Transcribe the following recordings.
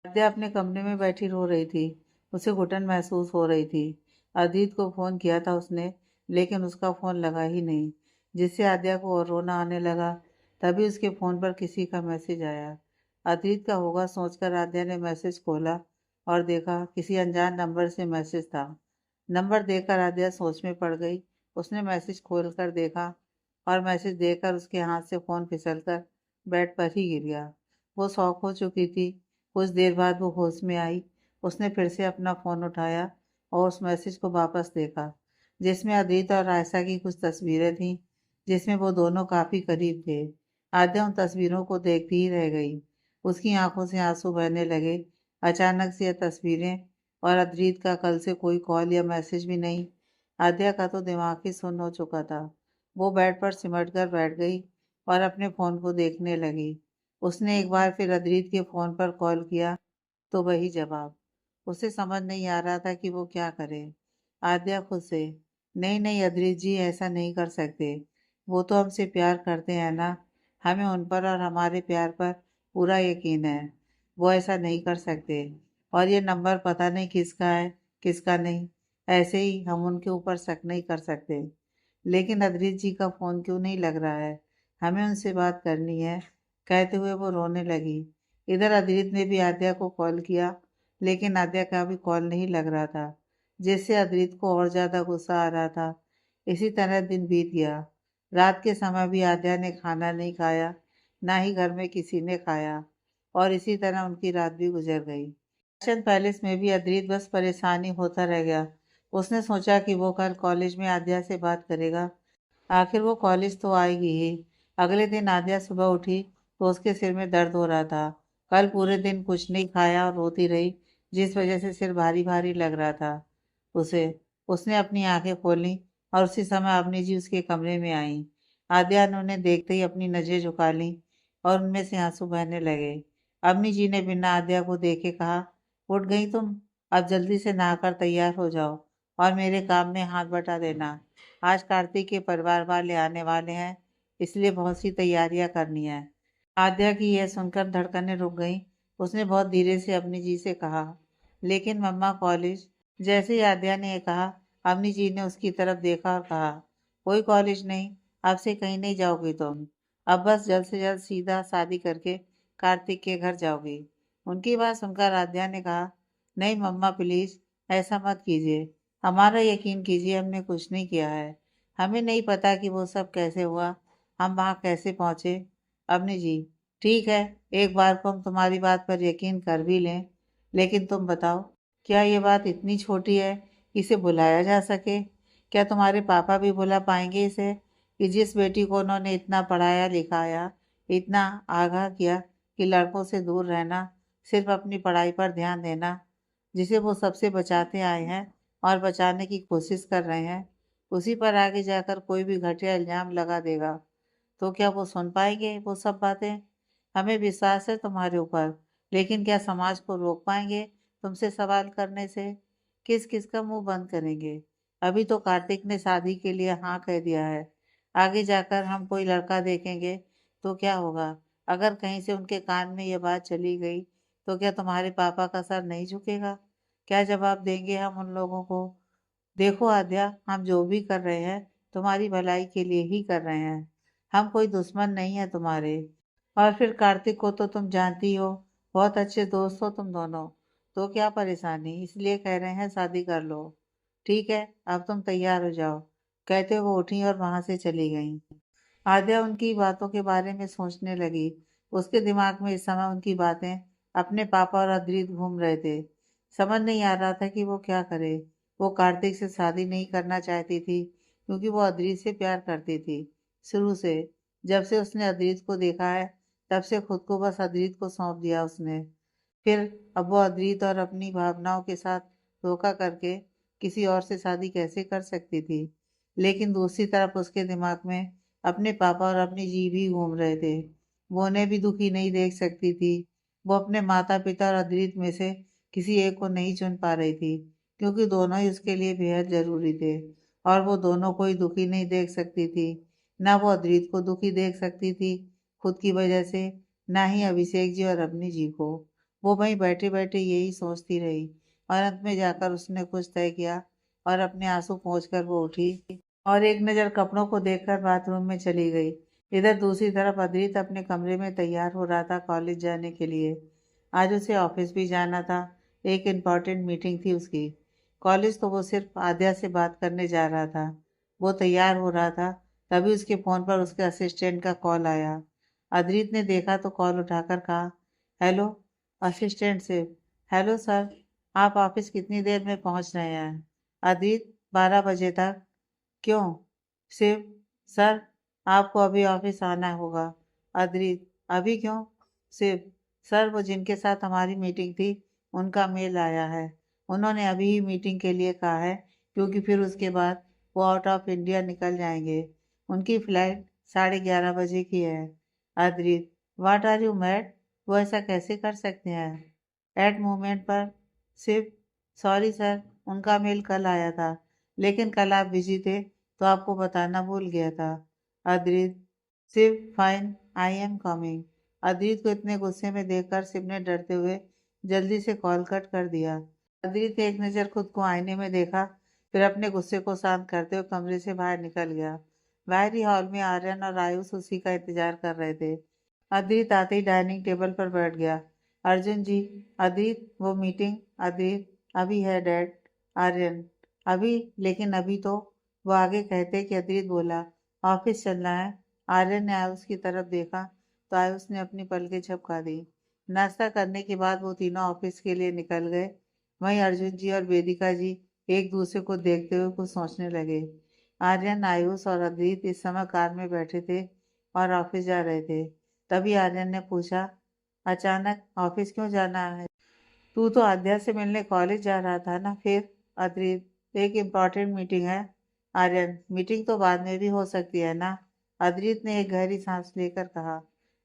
आद्या अपने कमरे में बैठी रो रही थी। उसे घुटन महसूस हो रही थी। अदित को फ़ोन किया था उसने, लेकिन उसका फ़ोन लगा ही नहीं, जिससे आद्या को और रोना आने लगा। तभी उसके फ़ोन पर किसी का मैसेज आया। अदित का होगा सोचकर आद्या ने मैसेज खोला और देखा किसी अनजान नंबर से मैसेज था। नंबर देखकर आद्या सोच में पड़ गई। उसने मैसेज खोलकर देखा और मैसेज देखकर उसके हाथ से फ़ोन फिसलकर बेड पर ही गिर गया। वो शॉक हो चुकी थी। कुछ देर बाद वो होश में आई। उसने फिर से अपना फ़ोन उठाया और उस मैसेज को वापस देखा, जिसमें अदित और आयशा की कुछ तस्वीरें थीं, जिसमें वो दोनों काफ़ी करीब थे। आद्या उन तस्वीरों को देखती ही रह गई। उसकी आंखों से आंसू बहने लगे। अचानक से ये तस्वीरें और अदित का कल से कोई कॉल या मैसेज भी नहीं। आद्या का तो दिमाग ही सुन्न हो चुका था। वो बेड पर सिमट कर बैठ गई और अपने फ़ोन को देखने लगी। उसने एक बार फिर अदित के फ़ोन पर कॉल किया, तो वही जवाब। उसे समझ नहीं आ रहा था कि वो क्या करे। आद्या खुद से, नहीं नहीं अद्रित जी, ऐसा नहीं कर सकते। वो तो हमसे प्यार करते हैं ना। हमें उन पर और हमारे प्यार पर पूरा यकीन है। वो ऐसा नहीं कर सकते। और ये नंबर पता नहीं किसका है, किसका नहीं। ऐसे ही हम उनके ऊपर शक नहीं कर सकते। लेकिन अद्रित जी का फ़ोन क्यों नहीं लग रहा है? हमें उनसे बात करनी है। कहते हुए वो रोने लगी। इधर अदित ने भी आद्या को कॉल किया, लेकिन आद्या का भी कॉल नहीं लग रहा था, जिससे अदित को और ज़्यादा गुस्सा आ रहा था। इसी तरह दिन बीत गया। रात के समय भी आद्या ने खाना नहीं खाया, ना ही घर में किसी ने खाया, और इसी तरह उनकी रात भी गुजर गई। फैशन पैलेस में भी अदित बस परेशानी होता रह गया। उसने सोचा कि वो कल कॉलेज में आद्या से बात करेगा। आखिर वो कॉलेज तो आएगी ही। अगले दिन आद्या सुबह उठी तो उसके सिर में दर्द हो रहा था। कल पूरे दिन कुछ नहीं खाया और रोती रही, जिस वजह से सिर भारी भारी लग रहा था उसे। उसने अपनी आंखें खोली और उसी समय अवनी जी उसके कमरे में आई। आद्या ने उन्हें देखते ही अपनी नजरें झुका ली और उनमें से आंसू बहने लगे। अवनी जी ने बिना आद्या को देखे कहा, उठ गई तुम? अब जल्दी से नहाकर तैयार हो जाओ और मेरे काम में हाथ बटा देना। आज कार्तिक के परिवार वाले आने वाले हैं, इसलिए बहुत सी तैयारियां करनी है। आद्या की यह सुनकर धड़कनें रुक गईं। उसने बहुत धीरे से अवनी जी से कहा, लेकिन मम्मा कॉलेज? जैसे ही आद्या ने यह कहा, अवनी जी ने उसकी तरफ देखा और कहा, कोई कॉलेज नहीं, अब से कहीं नहीं जाओगी तुम। अब बस जल्द से जल्द सीधा शादी करके कार्तिक के घर जाओगी। उनकी बात सुनकर आद्या ने कहा, नहीं मम्मा प्लीज, ऐसा मत कीजिए। हमारा यकीन कीजिए, हमने कुछ नहीं किया है। हमें नहीं पता कि वो सब कैसे हुआ, हम वहाँ कैसे पहुँचे। अवनी जी, ठीक है, एक बार को हम तुम्हारी बात पर यकीन कर भी लें, लेकिन तुम बताओ, क्या ये बात इतनी छोटी है कि इसे भुलाया जा सके? क्या तुम्हारे पापा भी भुला पाएंगे इसे, कि जिस बेटी को उन्होंने इतना पढ़ाया लिखाया, इतना आगाह किया कि लड़कों से दूर रहना, सिर्फ अपनी पढ़ाई पर ध्यान देना, जिसे वो सबसे बचाते आए हैं और बचाने की कोशिश कर रहे हैं, उसी पर आगे जाकर कोई भी घटिया इल्जाम लगा देगा, तो क्या वो सुन पाएंगे वो सब बातें? हमें विश्वास है तुम्हारे ऊपर, लेकिन क्या समाज को रोक पाएंगे तुमसे सवाल करने से? किस किस का मुंह बंद करेंगे? अभी तो कार्तिक ने शादी के लिए हाँ कह दिया है। आगे जाकर हम कोई लड़का देखेंगे तो क्या होगा? अगर कहीं से उनके कान में ये बात चली गई, तो क्या तुम्हारे पापा का सर नहीं झुकेगा? क्या जवाब देंगे हम उन लोगों को? देखो आद्या, हम जो भी कर रहे हैं तुम्हारी भलाई के लिए ही कर रहे हैं। हम कोई दुश्मन नहीं है तुम्हारे। और फिर कार्तिक को तो तुम जानती हो, बहुत अच्छे दोस्त हो तुम दोनों। तो क्या परेशानी, इसलिए कह रहे हैं शादी कर लो। ठीक है, अब तुम तैयार हो जाओ। कहते वो उठी और वहां से चली गई। आद्या उनकी बातों के बारे में सोचने लगी। उसके दिमाग में इस समय उनकी बातें, अपने पापा और अद्रित घूम रहे थे। समझ नहीं आ रहा था कि वो क्या करे। वो कार्तिक से शादी नहीं करना चाहती थी, क्योंकि वो अद्रित से प्यार करती थी शुरू से। जब से उसने अद्रित को देखा है, तब से खुद को बस अद्रित को सौंप दिया उसने। फिर अब वो अद्रित और अपनी भावनाओं के साथ धोखा करके किसी और से शादी कैसे कर सकती थी? लेकिन दूसरी तरफ उसके दिमाग में अपने पापा और अपनी जी भी घूम रहे थे। वो उन्हें भी दुखी नहीं देख सकती थी। वो अपने माता पिता और अद्रित में से किसी एक को नहीं चुन पा रही थी, क्योंकि दोनों ही उसके लिए बेहद जरूरी थे। और वो दोनों को ही दुखी नहीं देख सकती थी। ना वो अद्रित को दुखी देख सकती थी खुद की वजह से, ना ही अभिषेक जी और अपनी जी को। वो वहीं बैठे बैठे यही सोचती रही और अंत में जाकर उसने कुछ तय किया और अपने आंसू पोंछ कर वो उठी और एक नज़र कपड़ों को देखकर बाथरूम में चली गई। इधर दूसरी तरफ अद्रित अपने कमरे में तैयार हो रहा था कॉलेज जाने के लिए। आज उसे ऑफिस भी जाना था। एक इम्पॉर्टेंट मीटिंग थी उसकी। कॉलेज तो वो सिर्फ आद्या से बात करने जा रहा था। वो तैयार हो रहा था, तभी उसके फ़ोन पर उसके असिस्टेंट का कॉल आया। अद्रित ने देखा तो कॉल उठाकर कहा, हेलो। असिस्टेंट से, हेलो सर, आप ऑफिस कितनी देर में पहुंच रहे हैं? अदित, 12 बजे तक। क्यों? शिव, सर, आपको अभी ऑफिस आना होगा। अदित, अभी क्यों? शिव, सर, वो जिनके साथ हमारी मीटिंग थी उनका मेल आया है। उन्होंने अभी ही मीटिंग के लिए कहा है, क्योंकि फिर उसके बाद वो आउट ऑफ इंडिया निकल जाएंगे। उनकी फ्लाइट 11:30 बजे की है। Adit, what are you mad? वो ऐसा कैसे कर सकते हैं? एट मोमेंट पर। सिर्फ, सॉरी सर, उनका मेल कल आया था, लेकिन कल आप बिजी थे तो आपको बताना भूल गया था। अद्रित, सिर्फ, फाइन, आई एम कमिंग। अद्रित को इतने गुस्से में देखकर शिव ने डरते हुए जल्दी से कॉल कट कर दिया। अद्रित ने एक नज़र खुद को आईने में देखा, फिर अपने गुस्से को शांत करते हुए कमरे से बाहर निकल गया। बाहरी हॉल में आर्यन और आयुष उसी का इंतजार कर रहे थे। अद्रित आते ही डाइनिंग टेबल पर बैठ गया। अर्जुन जी, अदित, वो मीटिंग। अदित, अभी है डैड। आर्यन, अभी? लेकिन अभी तो। वो आगे कहते कि अदित बोला, ऑफिस चलना है। आर्यन ने आयुष की तरफ देखा तो आयुष ने अपनी पलकें झपका दी। नाश्ता करने के बाद वो तीनों ऑफिस के लिए निकल गए। वहीं अर्जुन जी और वेदिका जी एक दूसरे को देखते हुए कुछ सोचने लगे। आर्यन, आयुष और अदित इस समय कार में बैठे थे और ऑफिस जा रहे थे। तभी आर्यन ने पूछा, अचानक ऑफिस क्यों जाना है? तू तो आद्या से मिलने कॉलेज जा रहा था ना फिर? अद्रित, एक इम्पॉर्टेंट मीटिंग है। आर्यन, मीटिंग तो बाद में भी हो सकती है ना? अद्रित ने एक गहरी सांस लेकर कहा,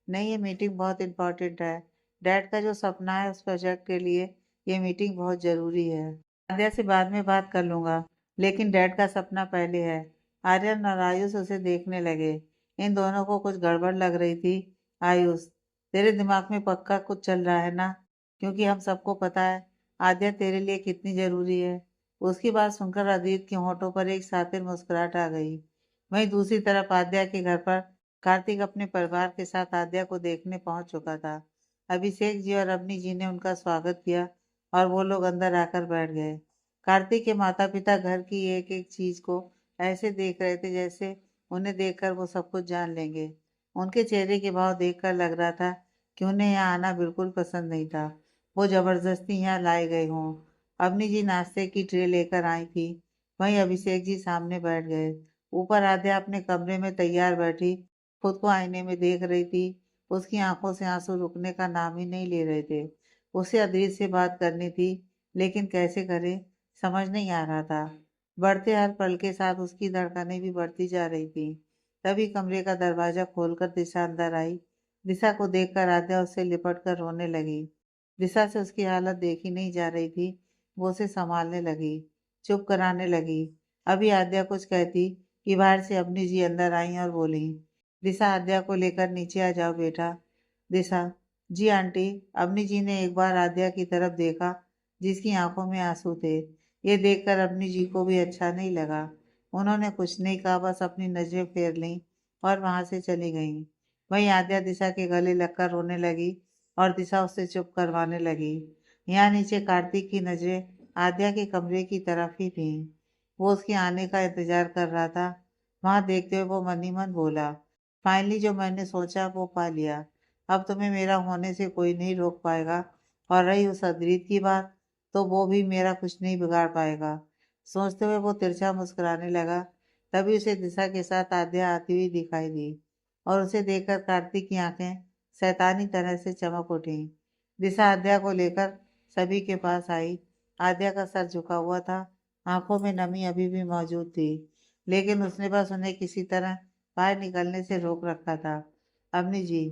नहीं, ये मीटिंग बहुत इम्पोर्टेंट है। डैड का जो सपना है उस प्रोजेक्ट के लिए ये मीटिंग बहुत ज़रूरी है। आद्या से बाद में बात कर लूँगा, लेकिन डैड का सपना पहले है। आर्यन और आयुष उसे देखने लगे। इन दोनों को कुछ गड़बड़ लग रही थी। आयुष, तेरे दिमाग में पक्का कुछ चल रहा है ना? क्योंकि हम सबको पता है आद्या तेरे लिए कितनी जरूरी है। उसकी बात सुनकर अदित के होठों पर एक सातिर मुस्कुराहट आ गई। वहीं दूसरी तरफ आद्या के घर पर कार्तिक अपने परिवार के साथ आद्या को देखने पहुंच चुका था। अभिषेक जी और अवनी जी ने उनका स्वागत किया और वो लोग अंदर आकर बैठ गए। कार्तिक के माता पिता घर की एक एक चीज को ऐसे देख रहे थे जैसे उन्हें देखकर वो सब कुछ जान लेंगे। उनके चेहरे के भाव देखकर लग रहा था कि उन्हें यहाँ आना बिल्कुल पसंद नहीं था। वो जबरदस्ती यहाँ लाए गए हों। अवनी जी नाश्ते की ट्रे लेकर आई थी। वहीं अभिषेक जी सामने बैठ गए। ऊपर आद्या अपने कमरे में तैयार बैठी खुद को आईने में देख रही थी। उसकी आंखों से आंसू रुकने का नाम ही नहीं ले रहे थे। उसे अदृत से बात करनी थी, लेकिन कैसे करे समझ नहीं आ रहा था। बढ़ते हर पल के साथ उसकी धड़कनें भी बढ़ती जा रही थी। तभी कमरे का दरवाजा खोलकर दिशा अंदर आई। दिशा को देखकर आद्या उससे लिपट कर रोने लगी। दिशा से उसकी हालत देखी नहीं जा रही थी। वो उसे संभालने लगी, चुप कराने लगी। अभी आद्या कुछ कहती कि बाहर से अवनी जी अंदर आई और बोली, दिशा, आद्या को लेकर नीचे आ जाओ बेटा। दिशा, जी आंटी। अवनी जी ने एक बार आद्या की तरफ देखा, जिसकी आंखों में आंसू थे। ये देखकर अवनी जी को भी अच्छा नहीं लगा। उन्होंने कुछ नहीं कहा, बस अपनी नजरें फेर लीं और वहां से चली गईं। वहीं आद्या दिशा के गले लगकर रोने लगी और दिशा उसे चुप करवाने लगी। यहाँ नीचे कार्तिक की नजरें आद्या के कमरे की तरफ ही थीं। वो उसके आने का इंतजार कर रहा था। वहां देखते हुए वो मन ही मन बोला, फाइनली जो मैंने सोचा वो पा लिया। अब तुम्हें मेरा होने से कोई नहीं रोक पाएगा। और रही उस अद्रित की बात, तो वो भी मेरा कुछ नहीं बिगाड़ पाएगा। सोचते हुए वो तिरछा मुस्कुराने लगा। तभी उसे दिशा के साथ आद्या आती हुई दिखाई दी और उसे देखकर कार्तिक की आंखें शैतानी तरह से चमक उठी। दिशा आद्या को लेकर सभी के पास आई। आद्या का सर झुका हुआ था, आंखों में नमी अभी भी मौजूद थी, लेकिन उसने बस उन्हें किसी तरह बाहर निकलने से रोक रखा था। अवनी जी,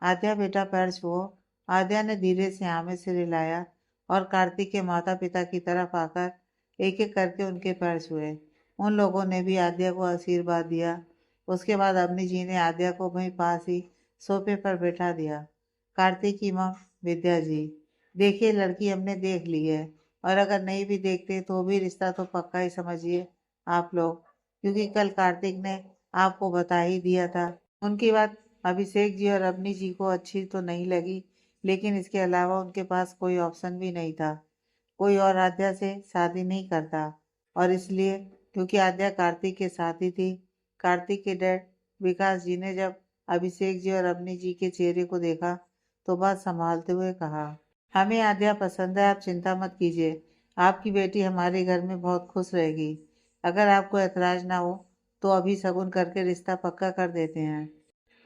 आद्या बेटा पैर छुओ। आद्या ने धीरे से हाँ में सिर हिलाया और कार्तिक के माता पिता की तरफ आकर एक एक करके उनके पैर छुए। उन लोगों ने भी आद्या को आशीर्वाद दिया। उसके बाद अवनी जी ने आद्या को वहीं पास ही सोफे पर बैठा दिया। कार्तिक की माँ विद्या जी, देखिए लड़की हमने देख ली है, और अगर नहीं भी देखते तो भी रिश्ता तो पक्का ही समझिए आप लोग, क्योंकि कल कार्तिक ने आपको बता ही दिया था। उनकी बात अभिषेक जी और अवनी जी को अच्छी तो नहीं लगी, लेकिन इसके अलावा उनके पास कोई ऑप्शन भी नहीं था। कोई और आद्या से शादी नहीं करता, और इसलिए क्योंकि आद्या कार्तिक के साथ ही थी। कार्तिक के डैड विकास जी ने जब अभिषेक जी और अवनी जी के चेहरे को देखा तो बात संभालते हुए कहा, हमें आद्या पसंद है, आप चिंता मत कीजिए। आपकी बेटी हमारे घर में बहुत खुश रहेगी। अगर आपको ऐतराज ना हो तो अभी शगुन करके रिश्ता पक्का कर देते हैं।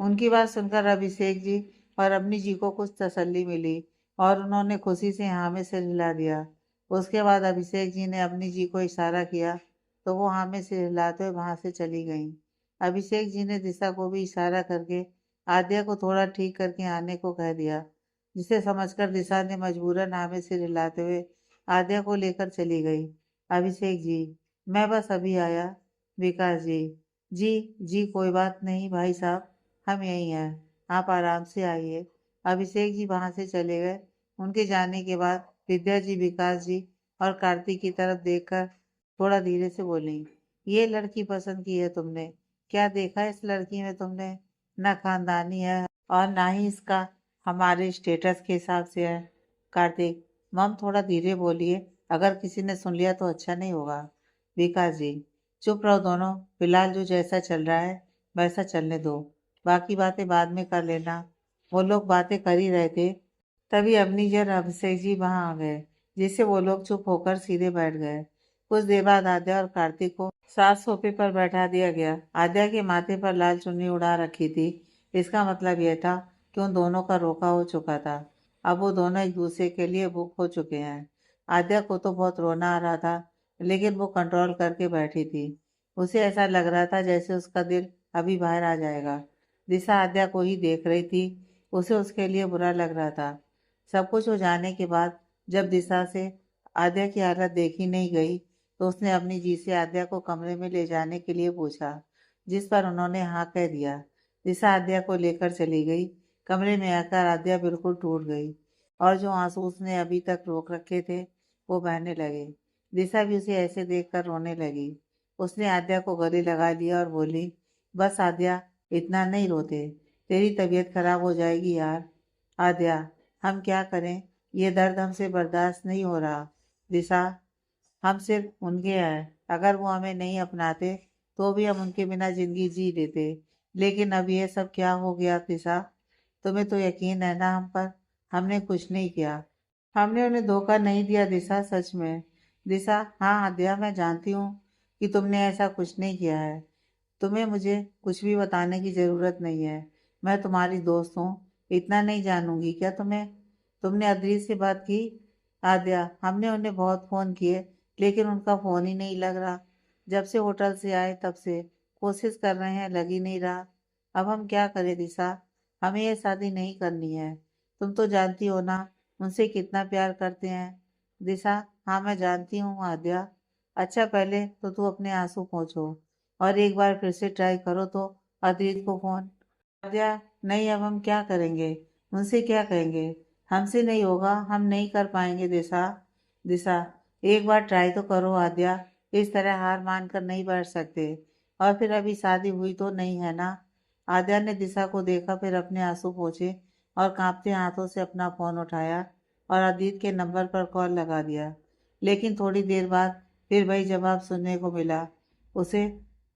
उनकी बात सुनकर अभिषेक जी और अवनी जी को कुछ तसल्ली मिली, और उन्होंने खुशी से हाँ में सिर हिला दिया। उसके बाद अभिषेक जी ने अवनी जी को इशारा किया तो वो हाँ में सिर हिलाते हुए वहां से चली गईं। अभिषेक जी ने दिशा को भी इशारा करके आद्या को थोड़ा ठीक करके आने को कह दिया, जिसे समझकर दिशा ने मजबूरन हाँ में सिर हिलाते हुए आद्या को लेकर चली गई। अभिषेक जी, मैं बस अभी आया। विकास जी, जी जी कोई बात नहीं भाई साहब, हम यहीं हैं, आप आराम से आइए। अभिषेक जी वहां से चले गए। उनके जाने के बाद विद्या जी विकास जी और कार्तिक की तरफ देखकर थोड़ा धीरे से बोली, ये लड़की पसंद की है तुमने? क्या देखा इस लड़की में तुमने? ना खानदानी है और ना ही इसका हमारे स्टेटस के हिसाब से है। कार्तिक, मम थोड़ा धीरे बोलिए, अगर किसी ने सुन लिया तो अच्छा नहीं होगा। विकास जी, चुप रहो दोनों, फिलहाल जो जैसा चल रहा है वैसा चलने दो, बाकी बातें बाद में कर लेना। वो लोग बातें कर ही रहे थे, तभी अवनी जी और अभिषेक जी वहां आ गए, जिससे वो लोग चुप होकर सीधे बैठ गए। कुछ देर बाद आद्या और कार्तिक को साथ सोफे पर बैठा दिया गया। आद्या के माथे पर लाल चुन्नी उड़ा रखी थी। इसका मतलब यह था कि उन दोनों का रोका हो चुका था। अब वो दोनों एक दूसरे के लिए बुक हो चुके हैं। आद्या को तो बहुत रोना आ रहा था, लेकिन वो कंट्रोल करके बैठी थी। उसे ऐसा लग रहा था जैसे उसका दिल अभी बाहर आ जाएगा। दिशा आद्या को ही देख रही थी। उसे उसके लिए बुरा लग रहा था। सब कुछ हो जाने के बाद जब दिशा से आद्या की हालत देखी नहीं गई तो उसने अपनी जी से आद्या को कमरे में ले जाने के लिए पूछा, जिस पर उन्होंने हाँ कह दिया। दिशा आद्या को लेकर चली गई। कमरे में आकर आद्या बिल्कुल टूट गई, और जो आंसू उसने अभी तक रोक रखे थे वो बहने लगे। दिशा भी उसे ऐसे देखकर रोने लगी। उसने आद्या को गले लगा लिया और बोली, बस आद्या, इतना नहीं रोते, तेरी तबीयत खराब हो जाएगी यार। आद्या, हम क्या करें, ये दर्द हमसे बर्दाश्त नहीं हो रहा। दिशा, हम सिर्फ उनके हैं, अगर वो हमें नहीं अपनाते तो भी हम उनके बिना जिंदगी जी लेते। लेकिन अब ये सब क्या हो गया दिशा? तुम्हें तो यकीन है ना हम पर? हमने कुछ नहीं किया, हमने उन्हें धोखा नहीं दिया दिशा, सच में। दिशा, हाँ आद्या, मैं जानती हूँ कि तुमने ऐसा कुछ नहीं किया है। तुम्हें मुझे कुछ भी बताने की जरूरत नहीं है। मैं तुम्हारी दोस्त हूँ, इतना नहीं जानूंगी क्या तुम्हें? तुमने अदरीत से बात की? आद्या, हमने उन्हें बहुत फोन किए, लेकिन उनका फोन ही नहीं लग रहा। जब से होटल से आए तब से कोशिश कर रहे हैं, लग ही नहीं रहा। अब हम क्या करें दिशा? हमें ये शादी नहीं करनी है। तुम तो जानती हो ना उनसे कितना प्यार करते हैं। दिशा, हाँ मैं जानती हूँ आद्या। अच्छा, पहले तो तू अपने आंसू पोंछो और एक बार फिर से ट्राई करो तो अदित को फोन। आद्या, नहीं, अब हम क्या करेंगे? उनसे क्या कहेंगे? हमसे नहीं होगा, हम नहीं कर पाएंगे दिशा। दिशा, एक बार ट्राई तो करो आद्या, इस तरह हार मान कर नहीं बैठ सकते। और फिर अभी शादी हुई तो नहीं है ना? आद्या ने दिशा को देखा, फिर अपने आंसू पोंछे और कांपते हाथों से अपना फोन उठाया और अदित के नंबर पर कॉल लगा दिया। लेकिन थोड़ी देर बाद फिर वही जवाब सुनने को मिला। उसे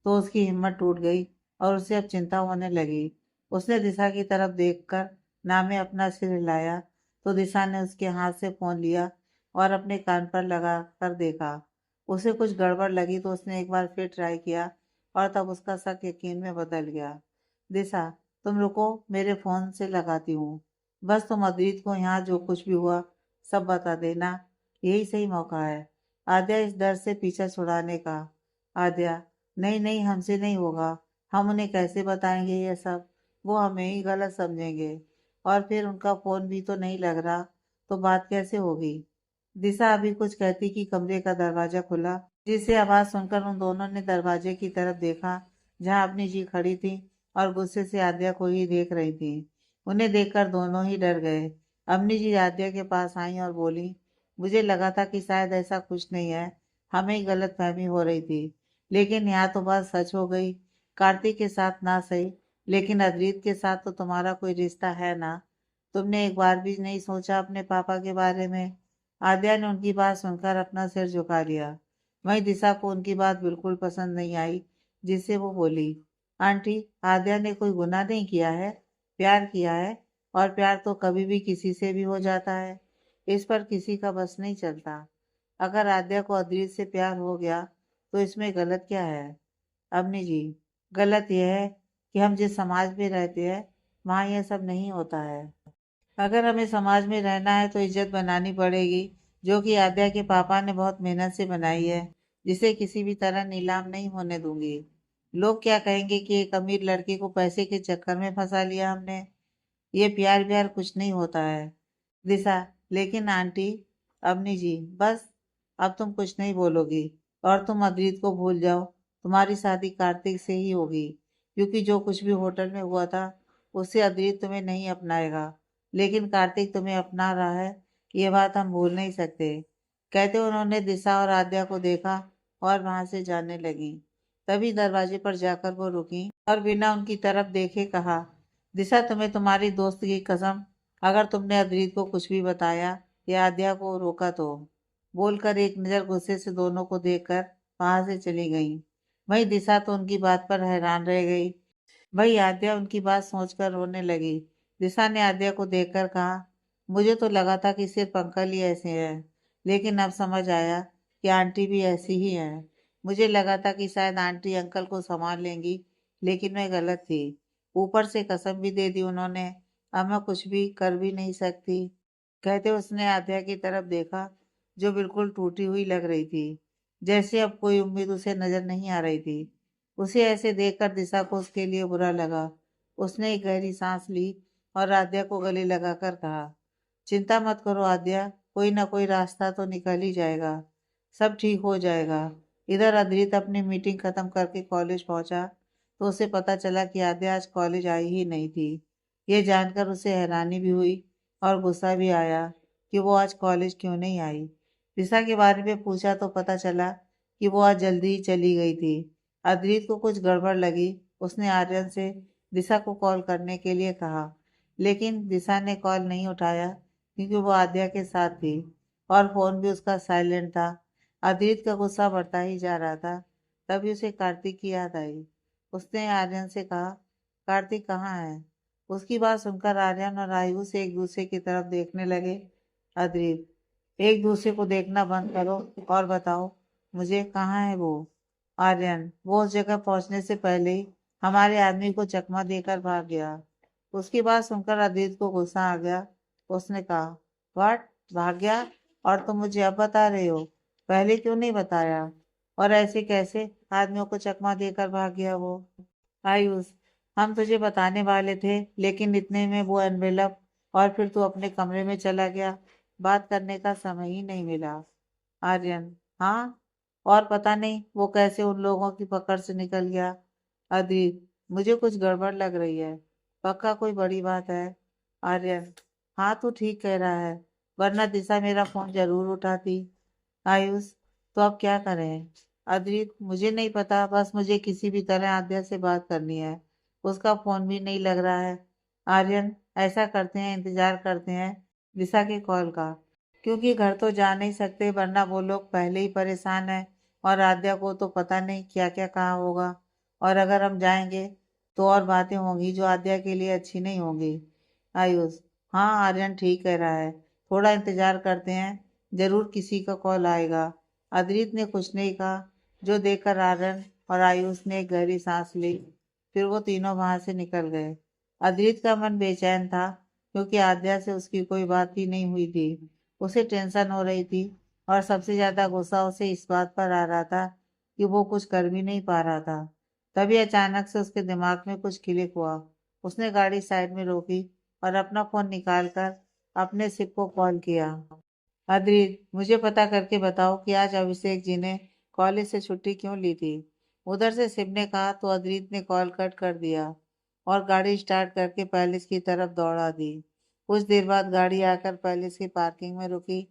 तो उसकी हिम्मत टूट गई और उसे अब चिंता होने लगी। उसने दिशा की तरफ देखकर ना में अपना सिर हिलाया तो दिशा ने उसके हाथ से फोन लिया और अपने कान पर लगा कर देखा। उसे कुछ गड़बड़ लगी तो उसने एक बार फिर ट्राई किया, और तब उसका शक यकीन में बदल गया। दिशा, तुम रुको, मेरे फोन से लगाती हूँ। बस तुम अद्रित को यहाँ जो कुछ भी हुआ सब बता देना, यही सही मौका है। आद्या इस डर से पीछा छुड़ाने का। आद्या, नहीं नहीं, हमसे नहीं होगा, हम उन्हें कैसे बताएंगे ये सब? वो हमें ही गलत समझेंगे, और फिर उनका फोन भी तो नहीं लग रहा, तो बात कैसे होगी? दिशा अभी कुछ कहती कि कमरे का दरवाजा खुला, जिससे आवाज सुनकर उन दोनों ने दरवाजे की तरफ देखा, जहां अपनी जी खड़ी थी और गुस्से से आद्या को ही देख रही थी। उन्हें देखकर दोनों ही डर गए। अम्मी जी आद्या के पास आई और बोली, मुझे लगा था कि शायद ऐसा कुछ नहीं है, हमें ही गलतफहमी हो रही थी, लेकिन यहाँ तो बात सच हो गई। कार्तिक के साथ ना सही, लेकिन अद्रीत के साथ तो तुम्हारा कोई रिश्ता है ना। तुमने एक बार भी नहीं सोचा अपने पापा के बारे में। आद्या ने उनकी बात सुनकर अपना सिर झुका लिया। वहीं दिशा को उनकी बात बिल्कुल पसंद नहीं आई, जिससे वो बोली, आंटी, आद्या ने कोई गुनाह नहीं किया है, प्यार किया है, और प्यार तो कभी भी किसी से भी हो जाता है। इस पर किसी का बस नहीं चलता। अगर आद्या को अद्रित से प्यार हो गया तो इसमें गलत क्या है? अम्मी जी, गलत यह है कि हम जिस समाज में रहते हैं वहाँ यह सब नहीं होता है। अगर हमें समाज में रहना है तो इज्जत बनानी पड़ेगी, जो कि आद्या के पापा ने बहुत मेहनत से बनाई है, जिसे किसी भी तरह नीलाम नहीं होने दूंगी। लोग क्या कहेंगे कि एक अमीर लड़की को पैसे के चक्कर में फंसा लिया हमने। ये प्यार व्यार कुछ नहीं होता है। दिशा, लेकिन आंटी, अम्मी जी, बस, अब तुम कुछ नहीं बोलोगी और तुम अद्रीत को भूल जाओ। तुम्हारी शादी कार्तिक से ही होगी, क्योंकि जो कुछ भी होटल में हुआ था उससे अद्रीत तुम्हें नहीं अपनाएगा, लेकिन कार्तिक तुम्हें अपना रहा है, ये बात हम भूल नहीं सकते। कहते उन्होंने दिशा और आद्या को देखा और वहां से जाने लगी। तभी दरवाजे पर जाकर वो रुकी और बिना उनकी तरफ देखे कहा, दिशा, तुम्हें तुम्हारी दोस्त की कसम, अगर तुमने अद्रीत को कुछ भी बताया या आद्या को रोका तो। बोलकर एक नज़र गुस्से से दोनों को देखकर वहां से चली गई। वही दिशा तो उनकी बात पर हैरान रह गई। वही आद्या उनकी बात सोचकर रोने लगी। दिशा ने आद्या को देखकर कहा, मुझे तो लगा था कि सिर्फ अंकल ही ऐसे हैं, लेकिन अब समझ आया कि आंटी भी ऐसी ही है। मुझे लगा था कि शायद आंटी अंकल को संभाल लेंगी, लेकिन मैं गलत थी। ऊपर से कसम भी दे दी उन्होंने। अब मैं कुछ भी कर भी नहीं सकती। कहते उसने आद्या की तरफ देखा, जो बिल्कुल टूटी हुई लग रही थी, जैसे अब कोई उम्मीद उसे नजर नहीं आ रही थी। उसे ऐसे देखकर दिशा को उसके लिए बुरा लगा। उसने एक गहरी सांस ली और आद्या को गले लगाकर कहा, चिंता मत करो आद्या, कोई ना कोई रास्ता तो निकल ही जाएगा, सब ठीक हो जाएगा। इधर अद्रित अपनी मीटिंग खत्म करके कॉलेज पहुंचा तो उसे पता चला कि आद्या आज कॉलेज आई ही नहीं थी। ये जानकर उसे हैरानी भी हुई और गुस्सा भी आया कि वो आज कॉलेज क्यों नहीं आई। दिशा के बारे में पूछा तो पता चला कि वो आज जल्दी ही चली गई थी। अद्रित को कुछ गड़बड़ लगी। उसने आर्यन से दिशा को कॉल करने के लिए कहा, लेकिन दिशा ने कॉल नहीं उठाया क्योंकि वो आद्या के साथ थी और फोन भी उसका साइलेंट था। अद्रित का गुस्सा बढ़ता ही जा रहा था। तभी उसे कार्तिक की याद आई। उसने आर्यन से कहा, कार्तिक कहाँ है? उसकी बात सुनकर आर्यन और आयुष एक दूसरे की तरफ देखने लगे। अद्रित, एक दूसरे को देखना बंद करो और बताओ मुझे, कहाँ है वो? आर्यन, वो उस जगह पहुंचने से पहले ही हमारे आदमी को चकमा देकर भाग गया। उसकी बात सुनकर अदित को गुस्सा आ गया। उसने कहा, व्हाट, भाग गया? और तुम मुझे अब बता रहे हो, पहले क्यों नहीं बताया? और ऐसे कैसे आदमियों को चकमा देकर भाग गया वो? आयुष, हम तुझे बताने वाले थे, लेकिन इतने में वो एनवेलप और फिर तू अपने कमरे में चला गया। बात करने का समय ही नहीं मिला। आर्यन, हाँ, और पता नहीं वो कैसे उन लोगों की पकड़ से निकल गया। अदित, मुझे कुछ गड़बड़ लग रही है, पक्का कोई बड़ी बात है। आर्यन, हाँ, तू ठीक कह रहा है, वरना दिशा मेरा फोन जरूर उठाती। आयुष, तो अब क्या करें? अद्रित, मुझे नहीं पता, बस मुझे किसी भी तरह आद्या से बात करनी है। उसका फोन भी नहीं लग रहा है। आर्यन, ऐसा करते हैं, इंतजार करते हैं दिशा के कॉल का, क्योंकि घर तो जा नहीं सकते, वरना वो लोग पहले ही परेशान है और आद्या को तो पता नहीं क्या क्या कहा होगा। और अगर हम जाएंगे तो और बातें होंगी जो आद्या के लिए अच्छी नहीं होंगी। आयुष, हाँ, आर्यन ठीक कह रहा है, थोड़ा इंतजार करते हैं, जरूर किसी का कॉल आएगा। अद्रित ने कुछ नहीं कहा, जो देखकर आर्यन और आयुष ने एक गहरी सांस ली। फिर वो तीनों वहां से निकल गए। अद्रित का मन बेचैन था, क्योंकि आद्या से उसकी कोई बात ही नहीं हुई थी। उसे टेंशन हो रही थी और सबसे ज्यादा गुस्सा उसे इस बात पर आ रहा था कि वो कुछ कर भी नहीं पा रहा था। तभी अचानक से उसके दिमाग में कुछ क्लिक हुआ। उसने गाड़ी साइड में रोकी और अपना फोन निकालकर अपने सिप को कॉल किया। अद्रित, मुझे पता करके बताओ कि आज अभिषेक जी ने कॉलेज से छुट्टी क्यों ली थी? उधर से शिव ने कहा तो अद्रित ने कॉल कट कर दिया और गाड़ी स्टार्ट करके पैलेस की तरफ दौड़ा दी। कुछ देर बाद गाड़ी आकर पैलेस की पार्किंग में रुकी।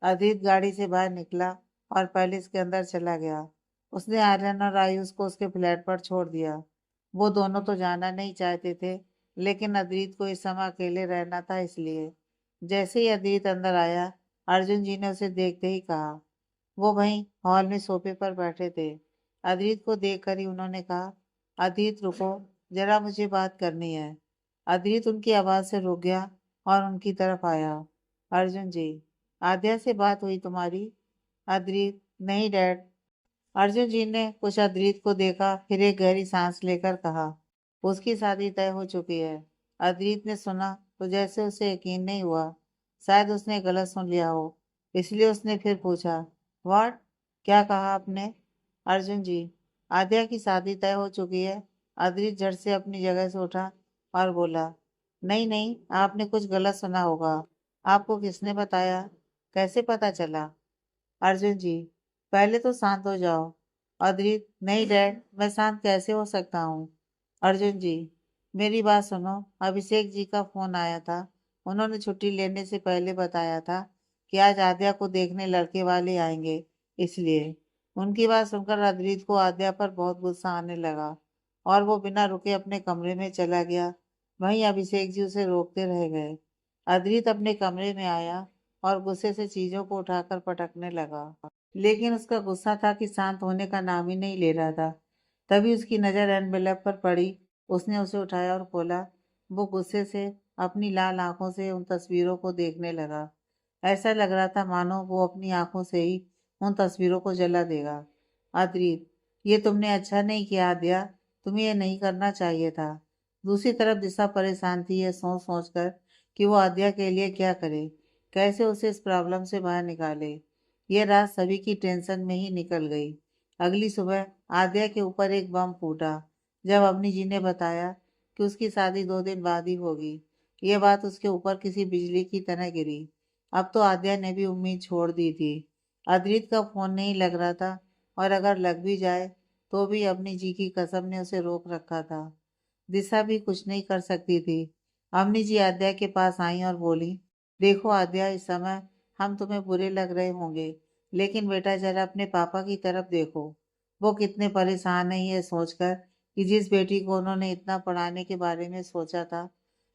अदित गाड़ी से बाहर निकला और पैलेस के अंदर चला गया। उसने आर्यन और आयुष को उसके फ्लैट पर छोड़ दिया। वो दोनों तो जाना नहीं चाहते थे, लेकिन अदित को इस समय अकेले रहना था, इसलिए जैसे ही अदित अंदर आया, अर्जुन जी ने उसे देखते ही कहा। वो वहीं हॉल में सोफे पर बैठे थे। अदित को देखकर ही उन्होंने कहा, अदित रुको, जरा मुझे बात करनी है। अदित उनकी आवाज से रुक गया और उनकी तरफ आया। अर्जुन जी, आद्या से बात हुई तुम्हारी? अद्रित, नहीं डैड। अर्जुन जी ने कुछ अद्रित को देखा, फिर एक गहरी सांस लेकर कहा, उसकी शादी तय हो चुकी है। अद्रित ने सुना तो जैसे उसे यकीन नहीं हुआ। शायद उसने गलत सुन लिया हो, इसलिए उसने फिर पूछा, व्हाट? क्या कहा आपने? अर्जुन जी, आद्या की शादी तय हो चुकी है। अद्रित झट से अपनी जगह से उठा और बोला, नहीं नहीं, आपने कुछ गलत सुना होगा। आपको किसने बताया? कैसे पता चला? अर्जुन जी, पहले तो शांत हो जाओ। अद्रित, नहीं डैड, मैं शांत कैसे हो सकता हूँ? अर्जुन जी, मेरी बात सुनो। अभिषेक जी का फोन आया था। उन्होंने छुट्टी लेने से पहले बताया था कि आज आद्या को देखने लड़के वाले आएंगे, इसलिए उनकी बात सुनकर अद्रित को आद्या पर बहुत गुस्सा आने लगा और वो बिना रुके अपने कमरे में चला गया। वहीं अभिषेक जी उसे रोकते रह गए। अद्रित अपने कमरे में आया और गुस्से से चीजों को उठाकर पटकने लगा, लेकिन उसका गुस्सा था कि शांत होने का नाम ही नहीं ले रहा था। तभी उसकी नजर एनवेलप पर पड़ी। उसने उसे उठाया और खोला। वो गुस्से से अपनी लाल आंखों से उन तस्वीरों को देखने लगा। ऐसा लग रहा था मानो वो अपनी आंखों से ही उन तस्वीरों को जला देगा। अद्रित, ये तुमने अच्छा नहीं किया आद्या, तुम्हें ये नहीं करना चाहिए था। दूसरी तरफ दिशा परेशान थी, ये सोच सोच कर कि वो आद्या के लिए क्या करे, कैसे उसे इस प्रॉब्लम से बाहर निकाले। ये रात सभी की टेंशन में ही निकल गई। अगली सुबह आद्या के ऊपर एक बम फूटा जब अवनी जी ने बताया कि उसकी शादी 2 दिन बाद ही होगी। ये बात उसके ऊपर किसी बिजली की तरह गिरी। अब तो आद्या ने भी उम्मीद छोड़ दी थी। अद्रित का फोन नहीं लग रहा था, और अगर लग भी जाए तो भी अवनी जी की कसम ने उसे रोक रखा था। दिशा भी कुछ नहीं कर सकती थी। अवनी जी आद्या के पास आई और बोली, देखो आद्या, इस समय हम तुम्हें बुरे लग रहे होंगे, लेकिन बेटा जरा अपने पापा की तरफ देखो। वो कितने परेशान है ये सोचकर कि जिस बेटी को उन्होंने इतना पढ़ाने के बारे में सोचा था,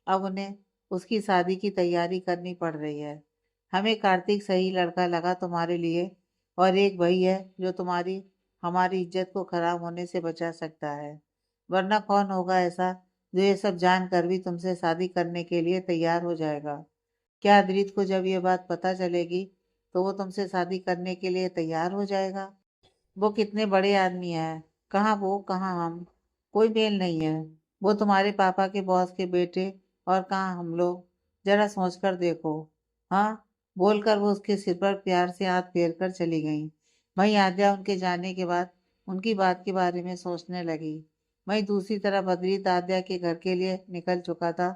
अब उन्हें उसकी शादी की तैयारी करनी पड़ रही है। हमें कार्तिक सही लड़का लगा तुम्हारे लिए, और एक वही है जो तुम्हारी हमारी इज्जत को खराब होने से बचा सकता है। वरना कौन होगा ऐसा जो ये सब जानकर भी तुमसे शादी करने के लिए तैयार हो जाएगा? क्या अद्रित को जब ये बात पता चलेगी तो वो तुमसे शादी करने के लिए तैयार हो जाएगा? वो कितने बड़े आदमी हैं, कहाँ वो कहाँ हम, कोई मेल नहीं है। वो तुम्हारे पापा के बॉस के बेटे, और कहाँ हम लोग, जरा सोच कर देखो। हाँ, बोलकर वो उसके सिर पर प्यार से हाथ फेर कर चली गई। वहीं आद्या उनके जाने के बाद उनकी बात के बारे में सोचने लगी। वहीं दूसरी तरफ अद्रित आद्या के घर के लिए निकल चुका था।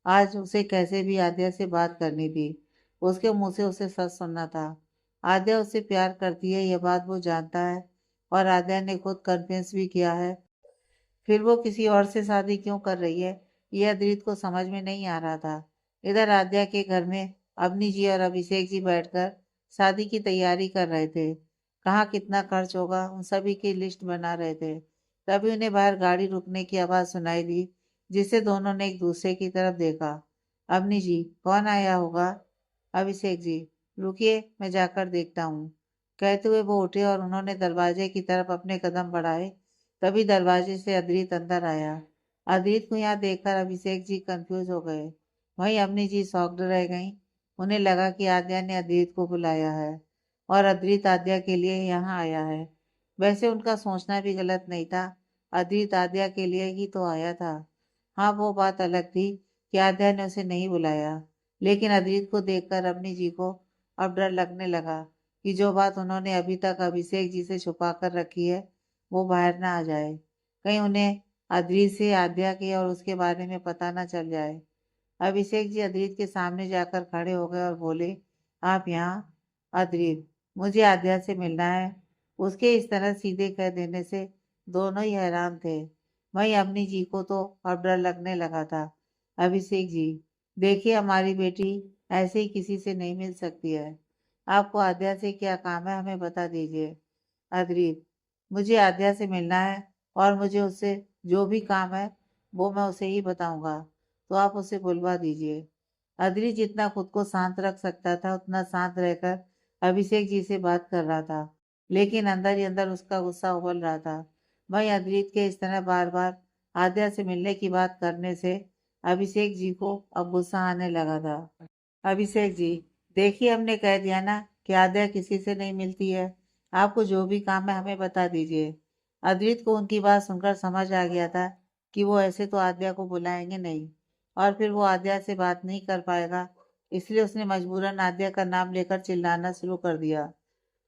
आज उसे कैसे भी आद्या से बात करनी थी। उसके मुंह से उसे सच सुनना था। आद्या उससे प्यार करती है, यह बात वो जानता है, और आद्या ने खुद कन्फेस भी किया है। फिर वो किसी और से शादी क्यों कर रही है, ये अद्रित को समझ में नहीं आ रहा था। इधर आद्या के घर में अवनी जी और अभिषेक जी बैठकर शादी की तैयारी कर रहे थे। कहाँ कितना खर्च होगा, उन सभी की लिस्ट बना रहे थे। तभी उन्हें बाहर गाड़ी रुकने की आवाज सुनाई दी, जिससे दोनों ने एक दूसरे की तरफ देखा। अवनी जी, कौन आया होगा? अभिषेक जी, रुकिए, मैं जाकर देखता हूँ। कहते हुए वो उठे और उन्होंने दरवाजे की तरफ अपने कदम बढ़ाए। तभी दरवाजे से अद्रित अंदर आया। अद्रित को यहाँ देखकर अभिषेक जी कंफ्यूज हो गए। वहीं अवनी जी शॉक्ड रह गईं। उन्हें लगा कि आद्या ने अद्रित को बुलाया है और अद्रित आद्या के लिए यहाँ आया है। वैसे उनका सोचना भी गलत नहीं था। अद्रित आद्या के लिए ही तो आया था। हाँ, वो बात अलग थी कि आद्या ने उसे नहीं बुलाया, लेकिन अद्रित को देखकर अवनी जी को अब डर लगने लगा कि जो बात उन्होंने अभी तक अभिषेक जी से छुपा कर रखी है वो बाहर ना आ जाए। कहीं उन्हें अद्रित से आद्या के और उसके बारे में पता ना चल जाए। अभिषेक जी अद्रित के सामने जाकर खड़े हो गए और बोले, आप यहाँ? अद्रित, मुझे आद्या से मिलना है। उसके इस तरह सीधे कह देने से दोनों ही हैरान थे। वहीं अवनी जी को तो अब डर लगने लगा था। अभिषेक जी, देखिए हमारी बेटी ऐसे ही किसी से नहीं मिल सकती है। आपको आद्या से क्या काम है हमें बता दीजिए। अद्रित, मुझे आद्या से मिलना है और मुझे उससे जो भी काम है वो मैं उसे ही बताऊंगा, तो आप उसे बुलवा दीजिए। अद्रित जितना खुद को शांत रख सकता था उतना शांत रहकर अभिषेक जी से बात कर रहा था, लेकिन अंदर ही अंदर उसका गुस्सा उबल रहा था। वहीं अद्रित के इस तरह बार बार आद्या से मिलने की बात करने से अभिषेक जी को अब गुस्सा आने लगा था। अभिषेक जी, देखिए हमने कह दिया ना कि आद्या किसी से नहीं मिलती है। आपको जो भी काम है हमें बता दीजिए। अद्रित को उनकी बात सुनकर समझ आ गया था कि वो ऐसे तो आद्या को बुलाएंगे नहीं और फिर वो आद्या से बात नहीं कर पाएगा, इसलिए उसने मजबूरन आद्या का नाम लेकर चिल्लाना शुरू कर दिया।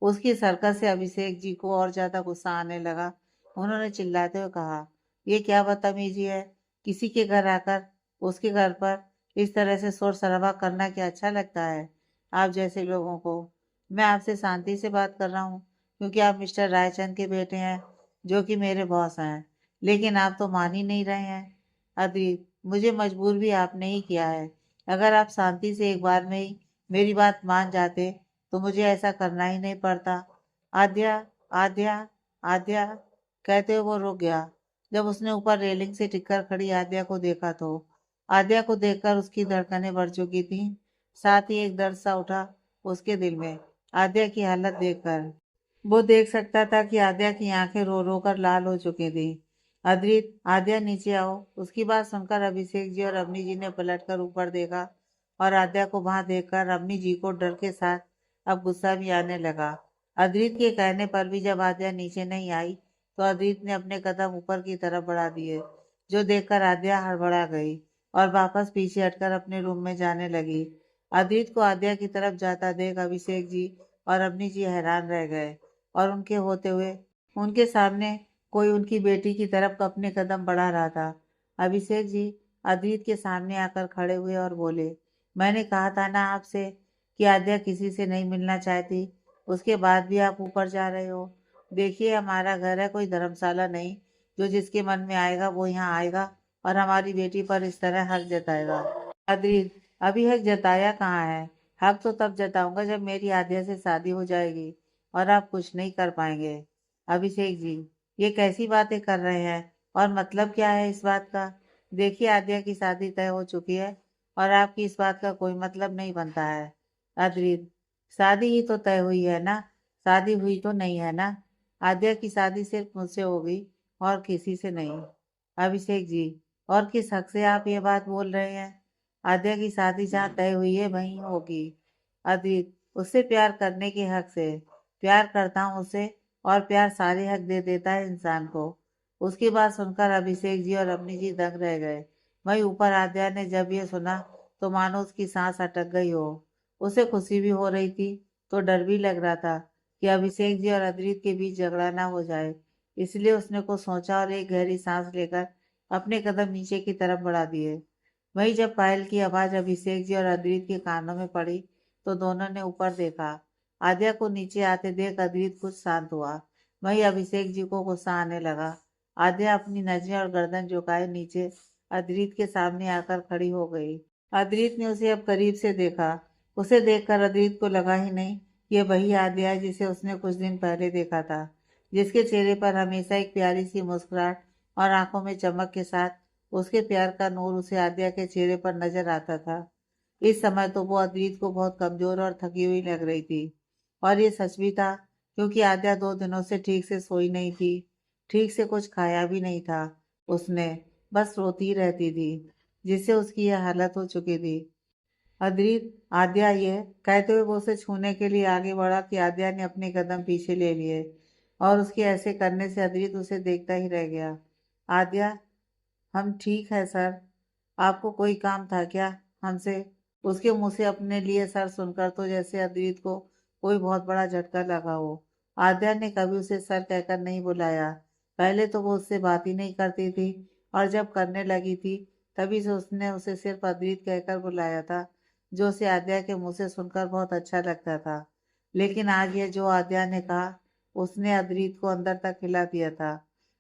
उसकी हरकत से अभिषेक जी को और ज्यादा गुस्सा आने लगा। उन्होंने चिल्लाते हुए कहा, ये क्या बदतमीजी है? किसी के घर आकर उसके घर पर इस तरह से शोर शराबा करना क्या अच्छा लगता है आप जैसे लोगों को? मैं आपसे शांति से बात कर रहा हूँ क्योंकि आप मिस्टर रायचंद के बेटे हैं जो कि मेरे बॉस हैं, लेकिन आप तो मान ही नहीं रहे हैं। अदित, मुझे मजबूर भी आपने ही किया है। अगर आप शांति से एक बार में ही मेरी बात मान जाते तो मुझे ऐसा करना ही नहीं पड़ता। आद्या, आद्या, आद्या, कहते हुए वो रुक गया। जब उसने ऊपर रेलिंग से टिककर खड़ी आद्या को देखा तो आद्या को देखकर उसकी धड़कनें बढ़ चुकी थीं। साथ ही एक दर्द सा उठा उसके दिल में आद्या की हालत देखकर। वो देख सकता था कि आद्या की आंखें रो रो कर लाल हो चुकी थी। अद्रित, आद्या नीचे आओ। उसकी बात सुनकर अभिषेक जी और अवनी जी ने पलटकर ऊपर देखा और आद्या को वहां देखकर अवनी जी को डर के साथ अब गुस्सा भी आने लगा। अद्रित के कहने पर भी जब आद्या नीचे नहीं आई तो अद्रित ने अपने कदम ऊपर की तरफ बढ़ा दिए, जो देखकर आद्या हड़बड़ा गई और वापस पीछे हटकर अपने रूम में जाने लगी। अद्रित को आद्या की तरफ जाता देख अभिषेक जी और अवनी जी हैरान रह गए और उनके होते हुए उनके सामने कोई उनकी बेटी की तरफ अपने कदम बढ़ा रहा था। अभिषेक जी अद्रित के सामने आकर खड़े हुए और बोले, मैंने कहा था ना आपसे कि आद्या किसी से नहीं मिलना चाहती, उसके बाद भी आप ऊपर जा रहे हो। देखिए हमारा घर है, कोई धर्मशाला नहीं जो जिसके मन में आएगा वो यहाँ आएगा और हमारी बेटी पर इस तरह हक जताएगा। अद्रित, अभी हक जताया कहाँ है? हक तो तब जताऊंगा जब मेरी आद्या से शादी हो जाएगी और आप कुछ नहीं कर पाएंगे। अभिषेक जी, ये कैसी बातें कर रहे हैं और मतलब क्या है इस बात का? देखिए आद्या की शादी तय हो चुकी है और आपकी इस बात का कोई मतलब नहीं बनता है। अद्रित, शादी ही तो तय हुई है ना, शादी हुई तो नहीं है ना। आद्या की शादी सिर्फ मुझसे होगी और किसी से नहीं। अभिषेक जी, और किस हक से आप ये बात बोल रहे हैं? आद्या की शादी जहाँ तय हुई है वहीं होगी। अदित, उससे प्यार करने के हक से। प्यार करता हूँ उसे और प्यार सारे हक दे देता है इंसान को। उसकी बात सुनकर अभिषेक जी और अवनी जी दंग रह गए। वहीं ऊपर आद्या ने जब ये सुना तो मानो उसकी सांस अटक गई हो। उसे खुशी भी हो रही थी तो डर भी लग रहा था कि अभिषेक जी और अद्रित के बीच झगड़ा ना हो जाए। इसलिए उसने कुछ सोचा और एक गहरी सांस लेकर अपने कदम नीचे की तरफ बढ़ा दिए। वहीं जब पायल की आवाज अभिषेक जी और अद्रित के कानों में पड़ी तो दोनों ने ऊपर देखा। आद्या को नीचे आते देख अद्रित कुछ शांत हुआ। वहीं अभिषेक जी को गुस्सा आने लगा। आद्या अपनी नजरें और गर्दन झुकाए नीचे अद्रित के सामने आकर खड़ी हो गई। अद्रित ने उसे अब करीब से देखा। उसे देखकर अद्रित को लगा ही नहीं कि ये वही आद्या है जिसे उसने कुछ दिन पहले देखा था, जिसके चेहरे पर हमेशा एक प्यारी सी मुस्कुराहट और आंखों में चमक के साथ उसके प्यार का नूर उसे आद्या के चेहरे पर नजर आता था। इस समय तो वो अद्रित को बहुत कमजोर और थकी हुई लग रही थी और ये सच भी था क्योंकि आद्या 2 दिनों से ठीक से सोई नहीं थी, ठीक से कुछ खाया भी नहीं था उसने, बस रोती ही रहती थी, जिससे उसकी यह हालत हो चुकी थी। अद्रित, आद्या, ये कहते हुए वो उसे छूने के लिए आगे बढ़ा कि आद्या ने अपने कदम पीछे ले लिए और उसके ऐसे करने से अद्रित उसे देखता ही रह गया। आद्या, हम ठीक है सर, आपको कोई काम था क्या हमसे? उसके मुंह से अपने लिए सर सुनकर तो जैसे अद्रित को कोई बहुत बड़ा झटका लगा हो। आद्या ने कभी उसे सर कहकर नहीं बुलाया। पहले तो वो उससे बात ही नहीं करती थी और जब करने लगी थी तभी से उसने उसे सिर्फ अद्रित कहकर बुलाया था, जो उसे आद्या के मुंह से सुनकर बहुत अच्छा लगता था। लेकिन आज ये जो आद्या ने कहा उसने अद्रित को अंदर तक हिला दिया था।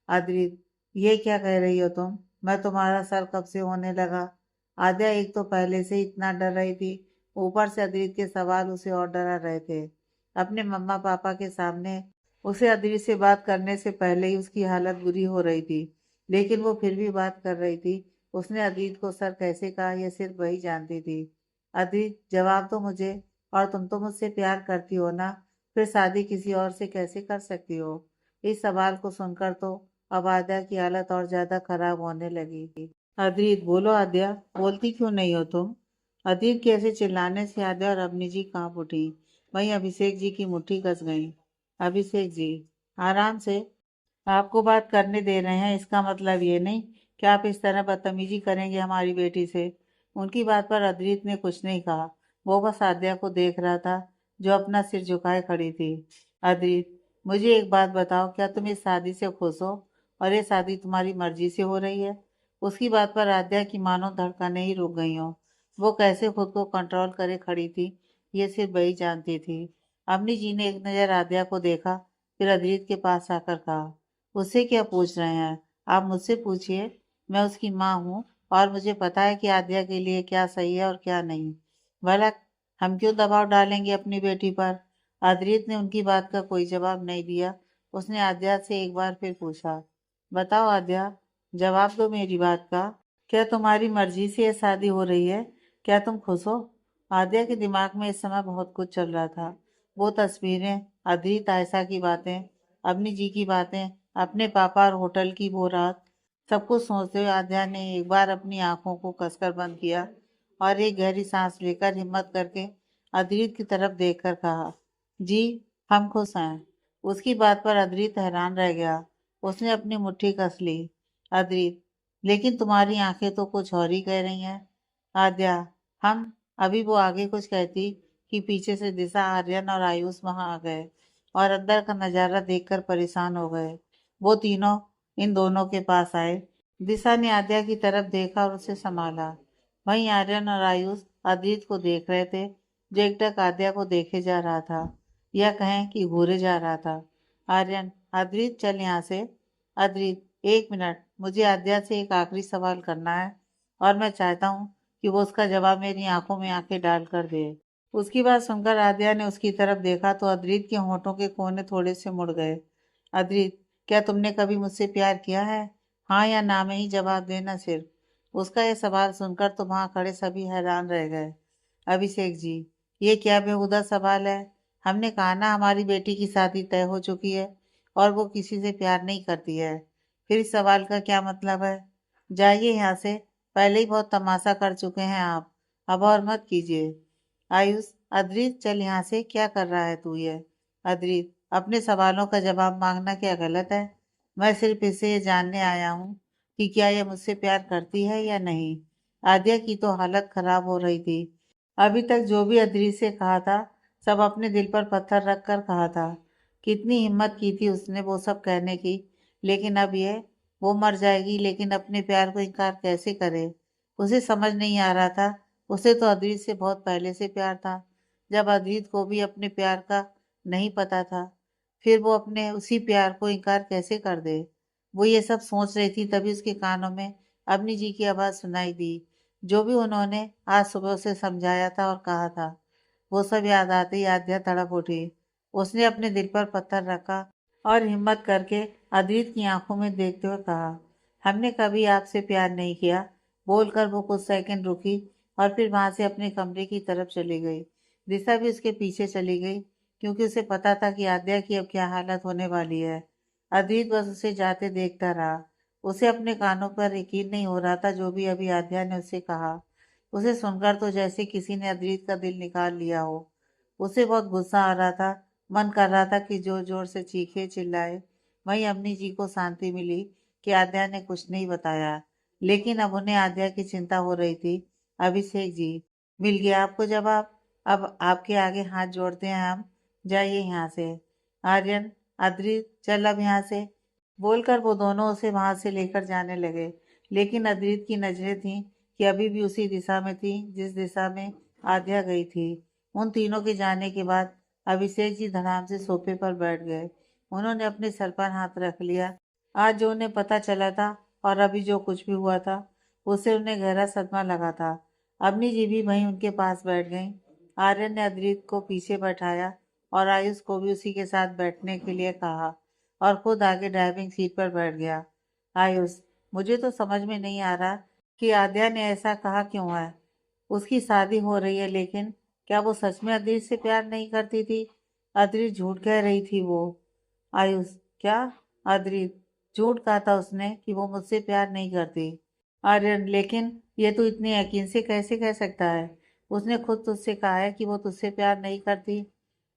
अद्रित, ये क्या कह रही हो तुम? मैं तुम्हारा सर कब से होने लगा? आद्या एक तो पहले से ही इतना डर रही थी, ऊपर से अद्रित के सवाल उसे और डरा रहे थे। अपने मम्मा पापा के सामने उसे अद्रित से बात करने से पहले ही उसकी हालत बुरी हो रही थी, लेकिन वो फिर भी बात कर रही थी। उसने अद्रित को सर कैसे कहा यह सिर्फ वही जानती थी। अद्रित, जवाब तो मुझे, और तुम तो मुझसे प्यार करती हो ना, फिर शादी किसी और से कैसे कर सकती हो? इस सवाल को सुनकर तो अब आद्या की हालत और ज्यादा खराब होने लगी। अद्रित, बोलो आद्या, बोलती क्यों नहीं हो तुम? अद्रित के ऐसे चिल्लाने से आद्या और अवनी जी कांप उठी। वहीं अभिषेक जी की मुट्ठी कस गई। अभिषेक जी, आराम से, आपको बात करने दे रहे हैं, इसका मतलब ये नहीं कि आप इस तरह बदतमीजी करेंगे हमारी बेटी से। उनकी बात पर अद्रित ने कुछ नहीं कहा। वो बस आद्या को देख रहा था, जो अपना सिर झुकाए खड़ी थी। अद्रित, मुझे एक बात बताओ, क्या तुम इस शादी से खुश हो? और ये शादी तुम्हारी मर्जी से हो रही है? उसकी बात पर आद्या की मानो धड़कनें ही रुक गई हों। वो कैसे खुद को कंट्रोल करे खड़ी थी, ये सिर्फ वही जानती थी। अम्मी जी ने एक नज़र आद्या को देखा, फिर अद्रित के पास आकर कहा, उससे क्या पूछ रहे हैं? आप मुझसे पूछिए। मैं उसकी माँ हूँ, और मुझे पता है कि आद्या के लिए क्या सही है और क्या नहीं। भला हम क्यों दबाव डालेंगे अपनी बेटी पर? अद्रित ने उनकी बात का कोई जवाब नहीं दिया। उसने आद्या से एक बार फिर पूछा, बताओ आद्या, जवाब दो मेरी बात का। क्या तुम्हारी मर्जी से यह शादी हो रही है? क्या तुम खुश हो? आद्या के दिमाग में इस समय बहुत कुछ चल रहा था। वो तस्वीरें, अद्रित आयशा की बातें, अवनी जी की बातें, अपने पापा और होटल की वो रात, सब कुछ सोचते हुए आद्या ने एक बार अपनी आंखों को कसकर बंद किया और एक गहरी सांस लेकर हिम्मत करके अद्रित की तरफ देखकर कहा, जी, हम खुश हैं। उसकी बात पर अद्रित हैरान रह गया। उसने अपनी मुट्ठी कस ली। अद्रित, लेकिन तुम्हारी आंखें तो कुछ और ही कह रही हैं। आद्या, हम, अभी वो आगे कुछ कहती कि पीछे से दिशा, आर्यन और आयुष वहां आ गए और अंदर का नजारा देखकर परेशान हो गए। वो तीनों इन दोनों के पास आए। दिशा ने आद्या की तरफ देखा और उसे संभाला। वहीं आर्यन और आयुष अद्रित को देख रहे थे, जो एकटक आद्या को देखे जा रहा था, या कहें कि घूरे जा रहा था। आर्यन, अद्रित चल यहाँ से। अद्रित, एक मिनट, मुझे आद्या से एक आखिरी सवाल करना है, और मैं चाहता हूँ कि वो उसका जवाब मेरी आंखों में आंखें डालकर दे। उसकी बात सुनकर आद्या ने उसकी तरफ देखा तो अद्रित के होठों के कोने थोड़े से मुड़ गए। अद्रित, क्या तुमने कभी मुझसे प्यार किया है? हाँ या ना में ही जवाब देना सिर्फ। उसका यह सवाल सुनकर तो वहां खड़े सभी हैरान रह गए। अभिषेक जी, ये क्या बेहुदा सवाल है? हमने कहा ना हमारी बेटी की शादी तय हो चुकी है और वो किसी से प्यार नहीं करती है। फिर इस सवाल का क्या मतलब है? जाइए यहाँ से, पहले ही बहुत तमाशा कर चुके हैं आप, अब और मत कीजिए। आयुष, अद्रित चल यहाँ से, क्या कर रहा है तू ये? अद्रित, अपने सवालों का जवाब मांगना क्या गलत है? मैं सिर्फ इसे ये जानने आया हूँ कि क्या यह मुझसे प्यार करती है या नहीं। आद्या की तो हालत खराब हो रही थी। अभी तक जो भी अद्रित से कहा था, सब अपने दिल पर पत्थर रख कर कहा था। कितनी हिम्मत की थी उसने वो सब कहने की, लेकिन अब ये, वो मर जाएगी लेकिन अपने प्यार को इनकार कैसे करे? उसे समझ नहीं आ रहा था। उसे तो अद्रित से बहुत पहले से प्यार था, जब अद्रित को भी अपने प्यार का नहीं पता था। फिर वो अपने उसी प्यार को इनकार कैसे कर दे? वो ये सब सोच रही थी, तभी उसके कानों में अवनी जी की आवाज़ सुनाई दी, जो भी उन्होंने आज सुबह उसे समझाया था और कहा था। वो सब याद आते ही आद्या तड़प उठी। उसने अपने दिल पर पत्थर रखा और हिम्मत करके अद्रित की आंखों में देखते हुए कहा, हमने कभी आपसे प्यार नहीं किया। बोलकर वो कुछ सेकंड रुकी और फिर वहां से अपने कमरे की तरफ चली गई। दिशा भी उसके पीछे चली गई, क्योंकि उसे पता था कि आद्या की अब क्या हालत होने वाली है। अद्रित बस उसे जाते देखता रहा। उसे अपने कानों पर यकीन नहीं हो रहा था जो भी अभी आद्या ने उसे कहा। उसे सुनकर तो जैसे किसी ने अद्रित का दिल निकाल लिया हो। उसे बहुत गुस्सा आ रहा था। मन कर रहा था कि जोर जोर से चीखे चिल्लाए। वहीं अम्मी जी को शांति मिली कि आद्या ने कुछ नहीं बताया, लेकिन अब उन्हें आद्या की चिंता हो रही थी। अभिषेक जी, मिल गया आपको जवाब। अब आपके आगे हाथ जोड़ते हैं हम, जाइए यहाँ से। आर्यन, अद्रित चल अब यहाँ से, बोलकर वो दोनों उसे वहां से लेकर जाने लगे। लेकिन अद्रित की नजरें थीं कि अभी भी उसी दिशा में थी जिस दिशा में आद्या गई थी। उन तीनों के जाने के बाद अभिषेक जी धड़ाम से सोफे पर बैठ गए। उन्होंने अपने सर पर हाथ रख लिया। आज जो उन्हें पता चला था और अभी जो कुछ भी हुआ था, उससे उन्हें गहरा सदमा लगा था। अपनी जीभी वहीं उनके पास बैठ गई। आर्यन ने अद्रित को पीछे बैठाया और आयुष को भी उसी के साथ बैठने के लिए कहा और खुद आगे ड्राइविंग सीट पर बैठ गया। आयुष, मुझे तो समझ में नहीं आ रहा कि आद्या ने ऐसा कहा क्यों है। उसकी शादी हो रही है, लेकिन क्या वो सच में अद्रित से प्यार नहीं करती थी? अद्रित झूठ कह रही थी वो। आयुष, क्या? अद्रित झूठ कहा था उसने कि वो मुझसे प्यार नहीं करती। आर्यन, लेकिन ये तो इतने यकीन से कैसे कह सकता है? उसने खुद तुझसे कहा है कि वो तुझसे प्यार नहीं करती।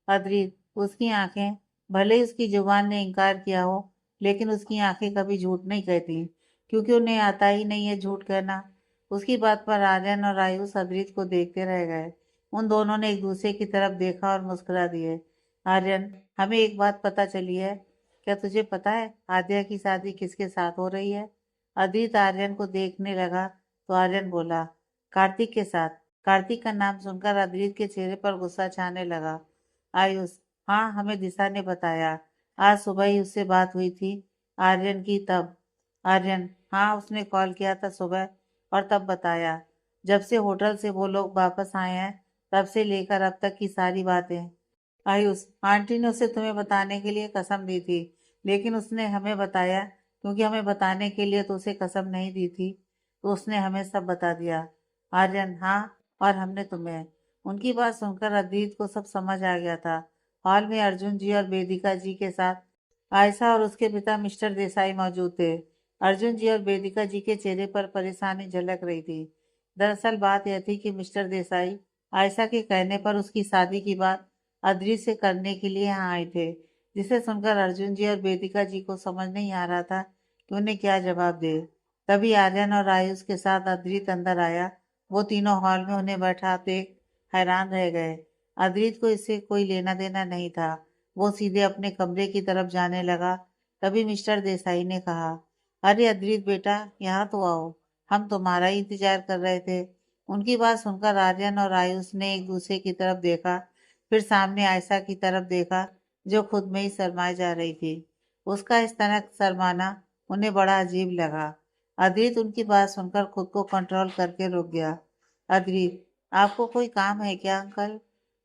अद्रित, उसकी आंखें, भले ही उसकी जुबान ने इनकार किया हो, लेकिन उसकी आंखें कभी झूठ नहीं कहती, क्योंकि उन्हें आता ही नहीं है झूठ कहना। उसकी बात पर आर्यन और आयुष अद्रित को देखते रह गए। उन दोनों ने एक दूसरे की तरफ देखा और मुस्कुरा दिए। आर्यन, हमें एक बात पता चली है। क्या तुझे पता है आद्या की शादी किसके साथ हो रही है? अद्रित आर्यन को देखने लगा तो आर्यन बोला, कार्तिक के साथ। कार्तिक का नाम सुनकर अद्रित के चेहरे पर गुस्सा छाने लगा। आयुष, हाँ, हमें दिशा ने बताया। आज सुबह ही उससे बात हुई थी आर्यन की, तब। आर्यन, हाँ, उसने कॉल किया था सुबह और तब बताया। जब से होटल से वो लोग वापस आए हैं, तब से लेकर अब तक की सारी बातें। आयुष, आंटी ने उसे तुम्हें बताने के लिए कसम दी थी, लेकिन उसने हमें बताया क्योंकि हमें बताने के लिए तो उसे कसम नहीं दी थी, तो उसने हमें सब बता दिया। आर्यन, हाँ, और हमने तुम्हें। उनकी बात सुनकर अद्रित को सब समझ आ गया था। हॉल में अर्जुन जी और वेदिका जी के साथ आयशा और उसके पिता मिस्टर देसाई मौजूद थे। अर्जुन जी और वेदिका जी के चेहरे पर परेशानी झलक रही थी। दरअसल बात यह थी कि मिस्टर देसाई आयशा के कहने पर उसकी शादी की बात अद्रित से करने के लिए यहाँ आए थे, जिसे सुनकर अर्जुन जी और वेदिका जी को समझ नहीं आ रहा था कि उन्हें क्या जवाब दे। तभी आर्यन और आयुष के साथ अद्रित अंदर आया। वो तीनों हॉल में उन्हें बैठा देख हैरान रह गए। अद्रित को इससे कोई लेना देना नहीं था। वो सीधे अपने कमरे की तरफ जाने लगा। तभी मिस्टर देसाई ने कहा, अरे अद्रित बेटा, यहाँ तो आओ, हम तुम्हारा ही इंतजार कर रहे थे। उनकी बात सुनकर आर्यन और आयुष ने एक दूसरे की तरफ देखा, फिर सामने आयशा की तरफ देखा, जो खुद में ही शर्माई जा रही थी। उसका इस तरह शर्माना उन्हें बड़ा अजीब लगा। अद्रित उनकी बात सुनकर खुद को कंट्रोल करके रुक गया। अद्रित, आपको कोई काम है क्या अंकल?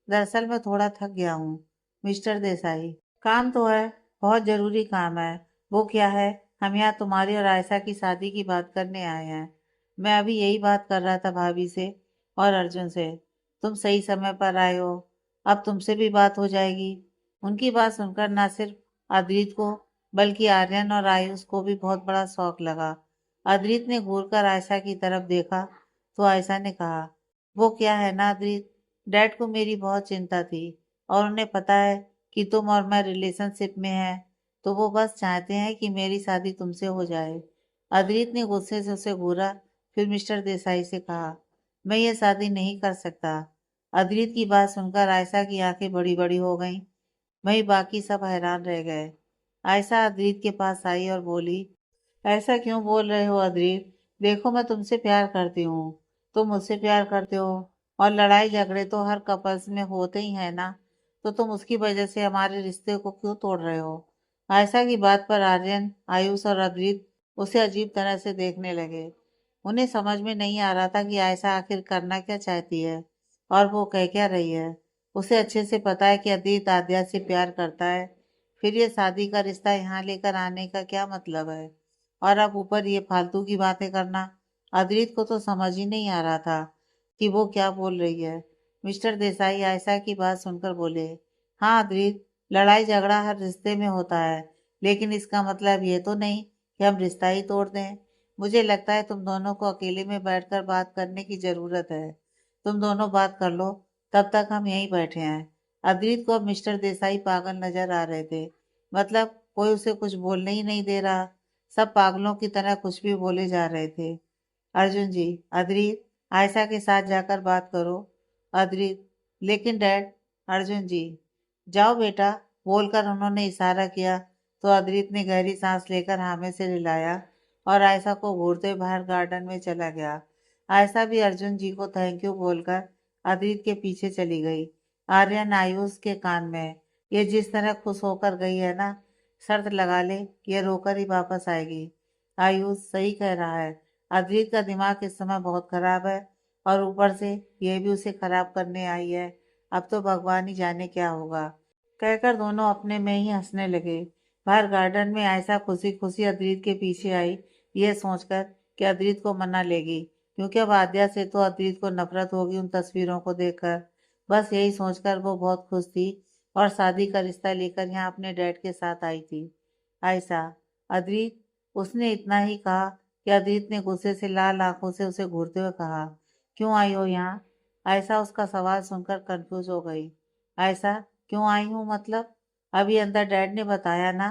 दरअसल मैं थोड़ा थक गया हूँ। मिस्टर देसाई, काम तो है, बहुत जरूरी काम है। वो क्या है? हम यहाँ तुम्हारी और आयशा की शादी की बात करने आए हैं। मैं अभी यही बात कर रहा था भाभी से और अर्जुन से। तुम सही समय पर आए हो। अब तुमसे भी बात हो जाएगी। उनकी बात सुनकर ना सिर्फ अद्रित को, बल्कि आर्यन और आयुष को भी बहुत बड़ा शौक लगा। अद्रित ने घूरकर आयशा की तरफ देखा तो आयशा ने कहा, वो क्या है ना अद्रित, डैड को मेरी बहुत चिंता थी और उन्हें पता है कि तुम और मैं रिलेशनशिप में हैं, तो वो बस चाहते हैं कि मेरी शादी तुमसे हो जाए। अद्रित ने गुस्से से उसे घूरा, फिर मिस्टर देसाई से कहा, मैं ये शादी नहीं कर सकता। अद्रित की बात सुनकर आयशा की आंखें बड़ी बड़ी हो गईं। वहीं बाकी सब हैरान रह गए। आयशा अद्रित के पास आई और बोली, ऐसा क्यों बोल रहे हो अद्रित? देखो, मैं तुमसे प्यार करती हूँ, तुम मुझसे प्यार करते हो, और लड़ाई झगड़े तो हर कपल्स में होते ही है ना, तो तुम उसकी वजह से हमारे रिश्ते को क्यों तोड़ रहे हो? आयशा की बात पर आर्यन, आयुष और अद्रित उसे अजीब तरह से देखने लगे। उन्हें समझ में नहीं आ रहा था कि आयशा आखिर करना क्या चाहती है और वो कह क्या रही है। उसे अच्छे से पता है कि अदित आद्या से प्यार करता है, फिर ये शादी का रिश्ता यहाँ लेकर आने का क्या मतलब है? और अब ऊपर ये फालतू की बातें करना। अद्रित को तो समझ ही नहीं आ रहा था कि वो क्या बोल रही है। मिस्टर देसाई आयशा की बात सुनकर बोले, हाँ अद्रित, लड़ाई झगड़ा हर रिश्ते में होता है, लेकिन इसका मतलब ये तो नहीं कि हम रिश्ता ही तोड़ दें। मुझे लगता है तुम दोनों को अकेले में बैठकर बात करने की जरूरत है। तुम दोनों बात कर लो, तब तक हम यहीं बैठे हैं। अद्रित को अब मिस्टर देसाई पागल नजर आ रहे थे। मतलब कोई उसे कुछ बोलने ही नहीं दे रहा। सब पागलों की तरह कुछ भी बोले जा रहे थे। अर्जुन जी, अद्रित, आयशा के साथ जाकर बात करो। अद्रित, लेकिन डैड। अर्जुन जी, जाओ बेटा, बोलकर उन्होंने इशारा किया तो अद्रित ने गहरी सांस लेकर हामे से हिलाया और आयशा को घूरते हुए बाहर गार्डन में चला गया। आयशा भी अर्जुन जी को थैंक यू बोलकर अद्रित के पीछे चली गई। आर्यन आयुष के कान में, ये जिस तरह खुश होकर गई है ना, शर्त लगा ले, ये रोकर ही वापस आएगी। आयुष सही कह रहा है, अद्रित का दिमाग इस समय बहुत खराब है और ऊपर से यह भी उसे खराब करने आई है। अब तो भगवान ही जाने क्या होगा। कहकर दोनों अपने में ही हंसने लगे। बाहर गार्डन में आयशा खुशी खुशी अद्रित के पीछे आई, यह सोचकर कि अद्रित को मना लेगी, क्योंकि अब आद्या से तो अद्रित को नफरत होगी उन तस्वीरों को देखकर। बस यही सोचकर वो बहुत खुश थी और शादी का रिश्ता लेकर यहाँ अपने डैड के साथ आई थी। आयशा, अद्रित, उसने इतना ही कहा कि अद्रित ने गुस्से से लाल आंखों से उसे घूरते हुए कहा, क्यों आई हो यहाँ? आयशा उसका सवाल सुनकर कंफ्यूज हो गई। आयशा, क्यों आई हूँ मतलब? अभी अंदर डैड ने बताया ना।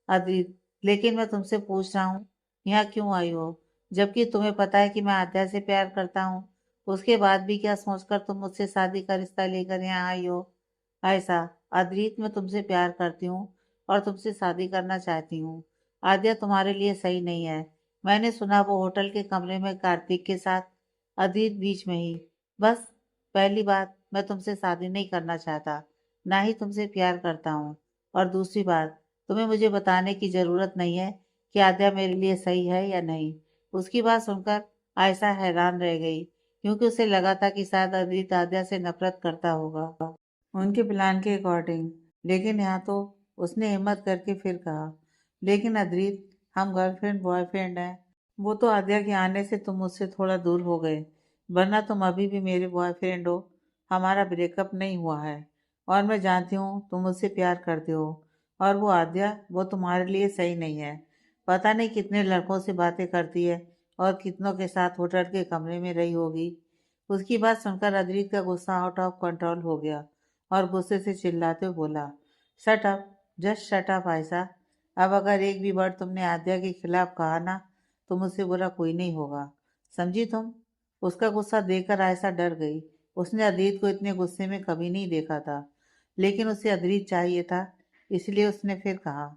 अद्रित, लेकिन मैं तुमसे पूछ रहा हूँ, यहाँ क्यों आई हो? जबकि तुम्हें पता है कि मैं आद्या से प्यार करता हूँ। उसके बाद भी क्या सोचकर तुम मुझसे शादी का रिश्ता लेकर यहाँ आई हो? आयशा, अद्रित, मैं तुमसे प्यार करती हूँ और तुमसे शादी करना चाहती हूँ। आद्या तुम्हारे लिए सही नहीं है। मैंने सुना वो होटल के कमरे में कार्तिक के साथ। अद्रित बीच में ही, बस, पहली बात, मैं तुमसे शादी नहीं करना चाहता, ना ही तुमसे प्यार करता हूँ। और दूसरी बात, तुम्हें मुझे बताने की जरूरत नहीं है कि आद्या मेरे लिए सही है या नहीं। उसकी बात सुनकर आयशा हैरान रह गई, क्योंकि उसे लगा था कि शायद अद्रित आद्या से नफरत करता होगा उनके प्लान के अकॉर्डिंग। लेकिन यहाँ तो उसने हिम्मत करके फिर कहा, लेकिन अद्रित, हम गर्लफ्रेंड बॉयफ्रेंड हैं। वो तो आद्या के आने से तुम मुझसे थोड़ा दूर हो गए, वरना तुम अभी भी मेरे बॉयफ्रेंड हो। हमारा ब्रेकअप नहीं हुआ है और मैं जानती हूँ तुम मुझसे प्यार करते हो। और वो आद्या, वो तुम्हारे लिए सही नहीं है। पता नहीं कितने लड़कों से बातें करती है और कितनों के साथ होटल के कमरे में रही होगी। उसकी बात सुनकर अद्रित का गुस्सा आउट ऑफ कंट्रोल हो गया और गुस्से से चिल्लाते हुए बोला, shut up, just shut up Ayesha. अब अगर एक भी वर्ड तुमने आद्या के खिलाफ कहा ना, तो मुझसे बुरा कोई नहीं होगा, समझी तुम? उसका गुस्सा देखकर आयशा डर गई। उसने अद्रित को इतने गुस्से में कभी नहीं देखा था, लेकिन उसे अद्रित चाहिए था, इसलिए उसने फिर कहा,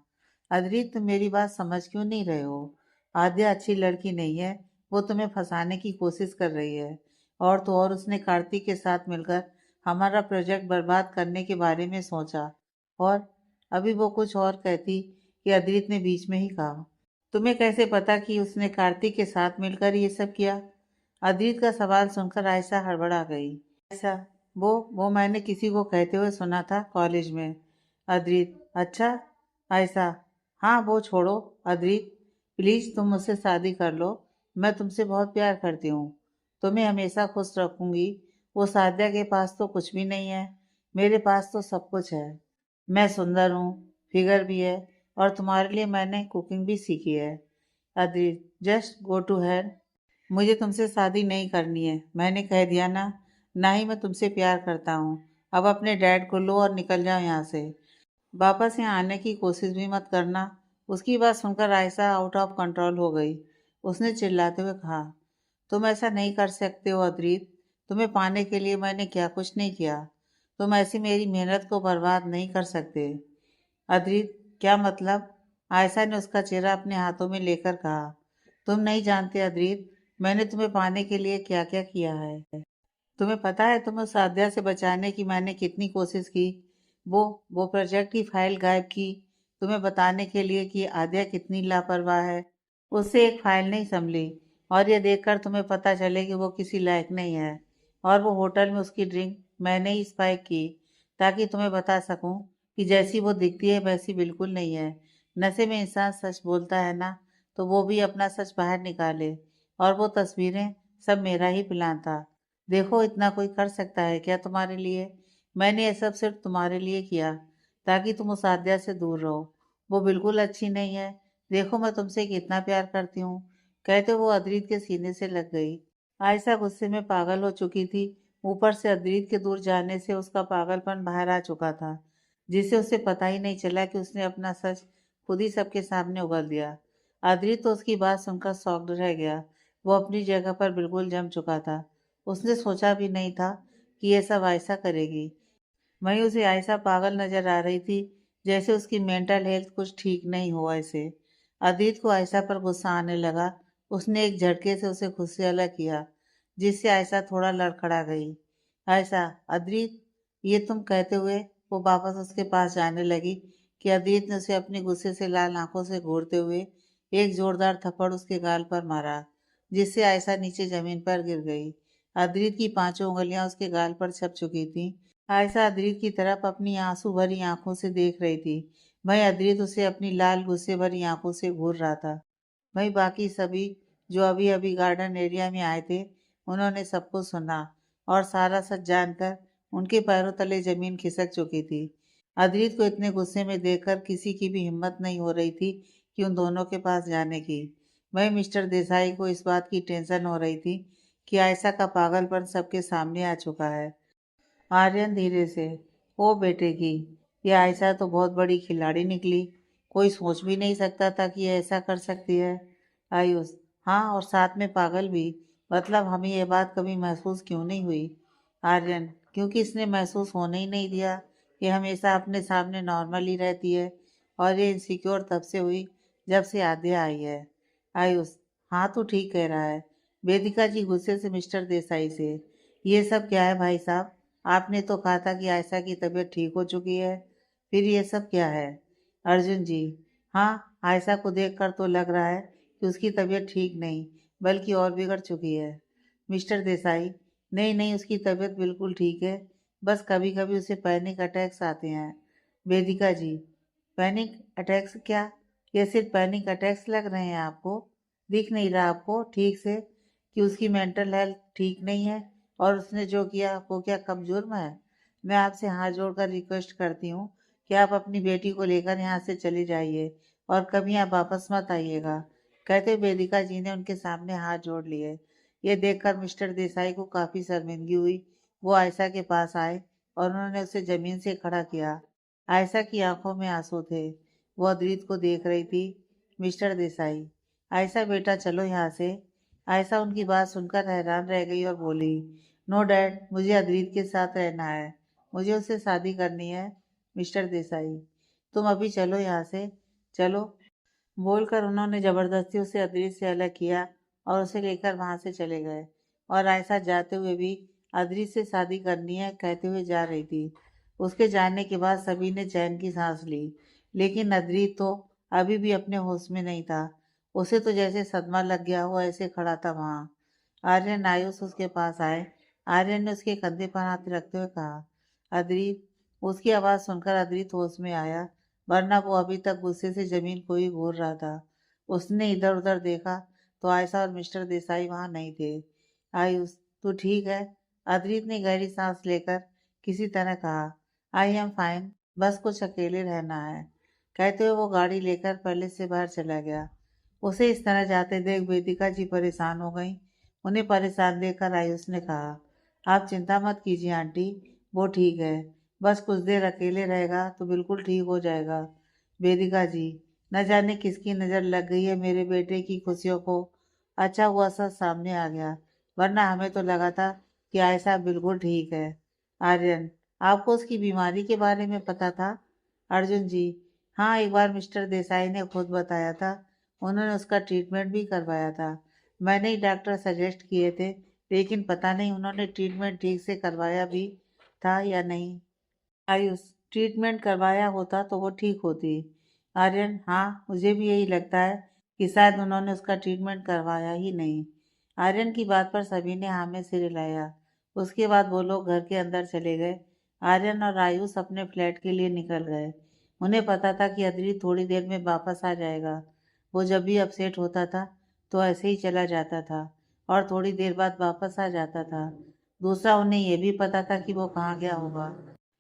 अद्रित, तुम मेरी बात समझ क्यों नहीं रहे हो? आद्या अच्छी लड़की नहीं है, वो तुम्हें फंसाने की कोशिश कर रही है। और तो और उसने कार्तिक के साथ मिलकर हमारा प्रोजेक्ट बर्बाद करने के बारे में सोचा। और अभी वो कुछ और कहती कि अद्रित ने बीच में ही कहा, तुम्हें कैसे पता कि उसने कार्तिक के साथ मिलकर ये सब किया? अद्रित का सवाल सुनकर आयशा हड़बड़ा गई। ऐसा, वो मैंने किसी को कहते हुए सुना था कॉलेज में। अद्रित, अच्छा। आयशा, हाँ, वो छोड़ो। अद्रित, प्लीज तुम मुझसे शादी कर लो। मैं तुमसे बहुत प्यार करती हूँ, तुम्हें हमेशा खुश रखूंगी। वो साद्या के पास तो कुछ भी नहीं है, मेरे पास तो सब कुछ है। मैं सुंदर हूँ, फिगर भी है, और तुम्हारे लिए मैंने कुकिंग भी सीखी है। Adit, just go to head. मुझे तुमसे शादी नहीं करनी है, मैंने कह दिया ना। ना ही मैं तुमसे प्यार करता हूँ। अब अपने डैड को लो और निकल जाओ यहाँ से। वापस यहाँ आने की कोशिश भी मत करना। उसकी बात सुनकर आयशा आउट ऑफ कंट्रोल हो गई। उसने चिल्लाते हुए कहा, तुम ऐसा नहीं कर सकते हो अद्रित। तुम्हें पाने के लिए मैंने क्या कुछ नहीं किया। तुम ऐसी मेरी मेहनत को बर्बाद नहीं कर सकते। अद्रित, क्या मतलब? आयशा ने उसका चेहरा अपने हाथों में लेकर कहा, तुम नहीं जानते अद्रित, मैंने तुम्हें पाने के लिए क्या क्या किया है। तुम्हें पता है तुम्हें उस आद्या से बचाने की मैंने कितनी कोशिश की। वो प्रोजेक्ट की फाइल गायब की, तुम्हें बताने के लिए कि आद्या कितनी लापरवाह है। उससे एक फाइल नहीं संभली, और यह देखकर तुम्हें पता चले कि वो किसी लायक नहीं है। और वो होटल में उसकी ड्रिंक मैंने ही स्पाइक की, ताकि तुम्हें बता सकूं कि जैसी वो दिखती है वैसी बिल्कुल नहीं है। नशे में इंसान सच बोलता है ना, तो वो भी अपना सच बाहर निकाले। और वो तस्वीरें सब मेरा ही प्लान था। देखो, इतना कोई कर सकता है क्या तुम्हारे लिए? मैंने ये सब सिर्फ तुम्हारे लिए किया, ताकि तुम उस आद्या से दूर रहो। वो बिल्कुल अच्छी नहीं है। देखो, मैं तुमसे कितना प्यार करती हूँ। कहते वो अद्रित के सीने से लग गई। आयशा गुस्से में पागल हो चुकी थी। ऊपर से अद्रित के दूर जाने से उसका पागलपन बाहर आ चुका था, जिससे उसे पता ही नहीं चला कि उसने अपना सच खुद ही सबके सामने उगल दिया। अद्रित तो उसकी बात सुनकर शॉक्ड रह गया। वो अपनी जगह पर बिल्कुल जम चुका था। उसने सोचा भी नहीं था कि ये सब आयशा करेगी। वहीं उसे आयशा पागल नजर आ रही थी, जैसे उसकी मेंटल हेल्थ कुछ ठीक नहीं हो ऐसे। अदित को आयशा पर गुस्सा आने लगा। उसने एक झटके से उसे खुद से अलग किया, जिससे आयशा थोड़ा लड़खड़ा गई। आयशा, अदित, ये तुम, कहते हुए वो वापस उसके पास जाने लगी कि अदित ने उसे अपने गुस्से से लाल आंखों से घूरते हुए एक जोरदार थप्पड़ उसके गाल पर मारा। जिससे आयशा नीचे जमीन पर गिर गई। अदरीत की पांचों उंगलियां उसके गाल पर छप चुकी थीं। आयशा अदरीत की तरफ अपनी आंसू भरी आंखों से देख रही थी। वहीं अदरीत उसे अपनी लाल गुस्से भरी आंखों से घूर रहा था। वहीं बाकी सभी जो अभी अभी गार्डन एरिया में आए थे, उन्होंने सब कुछ सुना और सारा सच जानकर उनके पैरों तले जमीन खिसक चुकी थी। अदरीत को इतने गुस्से में देखकर किसी की भी हिम्मत नहीं हो रही थी कि उन दोनों के पास जाने की। वहीं मिस्टर देसाई को इस बात की टेंशन हो रही थी कि आयशा का पागलपन सबके सामने आ चुका है। आर्यन धीरे से, ओ बेटे की, ये आयशा तो बहुत बड़ी खिलाड़ी निकली। कोई सोच भी नहीं सकता था कि ये ऐसा कर सकती है। आयुष, हाँ, और साथ में पागल भी। मतलब हमें ये बात कभी महसूस क्यों नहीं हुई? आर्यन, क्योंकि इसने महसूस होने ही नहीं दिया कि हमेशा अपने सामने नॉर्मल ही रहती है, और ये इनसिक्योर तब से हुई जब से आद्या आई है। आयुष, हाँ, तू ठीक कह रहा है। वेदिका जी गुस्से से मिस्टर देसाई से, ये सब क्या है भाई साहब? आपने तो कहा था कि आयशा की तबीयत ठीक हो चुकी है, फिर ये सब क्या है? अर्जुन जी, हाँ, आयशा को देखकर तो लग रहा है कि उसकी तबीयत ठीक नहीं, बल्कि और बिगड़ चुकी है। मिस्टर देसाई, नहीं नहीं, उसकी तबीयत बिल्कुल ठीक है, बस कभी कभी उसे पैनिक अटैक्स आते हैं। वेदिका जी, पैनिक अटैक्स क्या? ये सिर्फ पैनिक अटैक्स लग रहे हैं आपको? दिख नहीं रहा आपको ठीक से कि उसकी मेंटल हेल्थ ठीक नहीं है? और उसने जो किया वो क्या कम जुर्म है? मैं आपसे हाथ जोड़कर रिक्वेस्ट करती हूँ कि आप अपनी बेटी को लेकर यहाँ से चले जाइए और कभी आप वापस मत आइएगा। कहते वेदिका जी ने उनके सामने हाथ जोड़ लिए। ये देखकर मिस्टर देसाई को काफी शर्मिंदगी हुई। वो आयशा के पास आए और उन्होंने उसे जमीन से खड़ा किया। आयशा की आंखों में आंसू थे। वो अद्रित को देख रही थी। मिस्टर देसाई, आयशा बेटा चलो यहाँ से। आयशा उनकी बात सुनकर हैरान रह गई और बोली, नो डैड, मुझे अद्रित के साथ रहना है, मुझे उससे शादी करनी है। मिस्टर देसाई, तुम अभी चलो यहाँ से, चलो। बोलकर उन्होंने जबरदस्ती उसे अदरीत से अलग किया और उसे लेकर वहां से चले गए। और आयशा जाते हुए भी अदरीत से शादी करनी है कहते हुए जा रही थी। उसके जाने के बाद सभी ने चैन की सांस ली, लेकिन अदरीत तो अभी भी अपने होश में नहीं था। उसे तो जैसे सदमा लग गया हो ऐसे खड़ा था वहां। आर्यन आयुष उसके पास आए। आर्यन ने उसके कंधे पर हाथ रखते हुए कहा, अदरीत। उसकी आवाज सुनकर अदरीत होश में आया, वरना वो अभी तक गुस्से से जमीन को ही घूर रहा था। उसने इधर उधर देखा तो आयशा और मिस्टर देसाई वहां नहीं थे। आयुष, तू ठीक है? अदरीत ने गहरी सांस लेकर किसी तरह कहा, आई एम फाइन, बस कुछ अकेले रहना है। कहते हुए वो गाड़ी लेकर पैलेस से बाहर चला गया। उसे इस तरह जाते देख वेदिका जी परेशान हो गई। उन्हें परेशान देखकर आयुष ने कहा, आप चिंता मत कीजिए आंटी, वो ठीक है, बस कुछ देर अकेले रहेगा तो बिल्कुल ठीक हो जाएगा। वेदिका जी, न जाने किसकी नज़र लग गई है मेरे बेटे की खुशियों को। अच्छा हुआ सच सामने आ गया, वरना हमें तो लगा था कि आयशा बिल्कुल ठीक है। आर्यन, आपको उसकी बीमारी के बारे में पता था? अर्जुन जी, हाँ, एक बार मिस्टर देसाई ने खुद बताया था, उन्होंने उसका ट्रीटमेंट भी करवाया था। मैंने ही डॉक्टर सजेस्ट किए थे, लेकिन पता नहीं उन्होंने ट्रीटमेंट ठीक से करवाया भी था या नहीं। आयुष, ट्रीटमेंट करवाया होता तो वो ठीक होती। आर्यन, हाँ, मुझे भी यही लगता है कि शायद उन्होंने उसका ट्रीटमेंट करवाया ही नहीं। आर्यन की बात पर सभी ने हाँ में सिर हिलाया। उसके बाद वो लोग घर के अंदर चले गए। आर्यन और आयुष अपने फ्लैट के लिए निकल गए। उन्हें पता था कि अदरी थोड़ी देर में वापस आ जाएगा। वो जब भी अपसेट होता था तो ऐसे ही चला जाता था और थोड़ी देर बाद वापस आ जाता था। दूसरा, उन्हें यह भी पता था कि वो कहाँ गया होगा,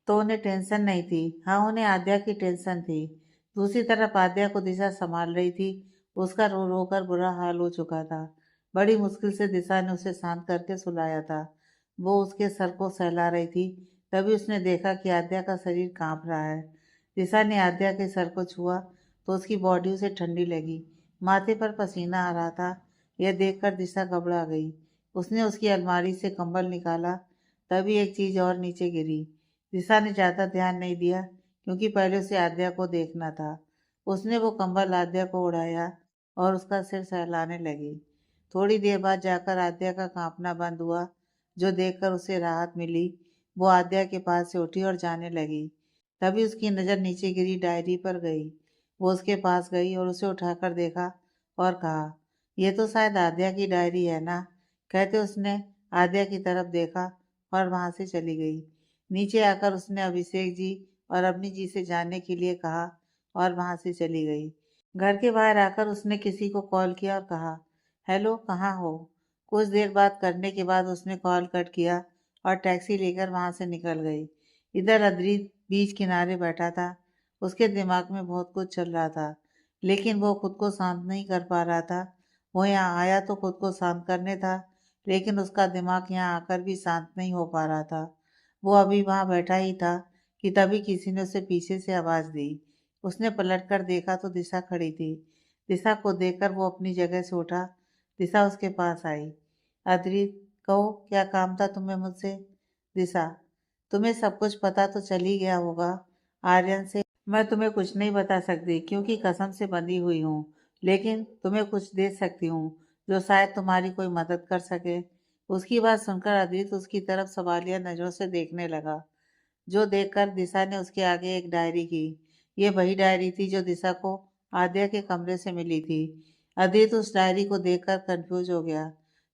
तो उन्हें टेंशन नहीं थी। हाँ, उन्हें आद्या की टेंशन थी। दूसरी तरफ आद्या को दिशा संभाल रही थी। उसका रो रो कर बुरा हाल हो चुका था। बड़ी मुश्किल से दिशा ने उसे शांत करके सुलाया था। वो उसके सर को सहला रही थी। तभी उसने देखा कि आद्या का शरीर कांप रहा है। दिशा ने आद्या के सर को छुआ तो उसकी बॉडी उसे ठंडी लगी। माथे पर पसीना आ रहा था। यह देखकर दिशा घबरा गई। उसने उसकी अलमारी से कंबल निकाला। तभी एक चीज और नीचे गिरी। दिशा ने ज्यादा ध्यान नहीं दिया क्योंकि पहले उसे आद्या को देखना था। उसने वो कंबल आद्या को उड़ाया और उसका सिर सहलाने लगी। थोड़ी देर बाद जाकर आद्या का कांपना बंद हुआ, जो देखकर उसे राहत मिली। वो आद्या के पास से उठी और जाने लगी। तभी उसकी नज़र नीचे गिरी डायरी पर गई। वो उसके पास गई और उसे उठाकर देखा और कहा, ये तो शायद आद्या की डायरी है ना, कहते उसने आद्या की तरफ देखा और वहां से चली गई। नीचे आकर उसने अभिषेक जी और अवनी जी से जानने के लिए कहा और वहां से चली गई। घर के बाहर आकर उसने किसी को कॉल किया और कहा, हेलो, कहाँ हो? कुछ देर बात करने के बाद उसने कॉल कट किया और टैक्सी लेकर वहां से निकल गई। इधर अद्रित बीच किनारे बैठा था। उसके दिमाग में बहुत कुछ चल रहा था, लेकिन वो खुद को शांत नहीं कर पा रहा था। वो यहाँ आया तो खुद को शांत करने था, लेकिन उसका दिमाग यहाँ आकर भी शांत नहीं हो पा रहा था। वो अभी वहाँ बैठा ही था कि तभी किसी ने उसे पीछे से आवाज दी। उसने पलटकर देखा तो दिशा खड़ी थी। दिशा को देखकर वो अपनी जगह से उठा। दिशा उसके पास आई। अद्रित, कहो, क्या काम था तुम्हें मुझसे? दिशा, तुम्हें सब कुछ पता तो चल ही गया होगा आर्यन से। मैं तुम्हें कुछ नहीं बता सकती क्योंकि कसम से बंधी हुई हूँ, लेकिन तुम्हें कुछ दे सकती हूँ जो शायद तुम्हारी कोई मदद कर सके। उसकी बात सुनकर अदित उसकी तरफ सवालिया नजरों से देखने लगा, जो देखकर दिशा ने उसके आगे एक डायरी की। ये वही डायरी थी जो दिशा को आद्या के कमरे से मिली थी। अदित उस डायरी को देखकर कंफ्यूज हो गया।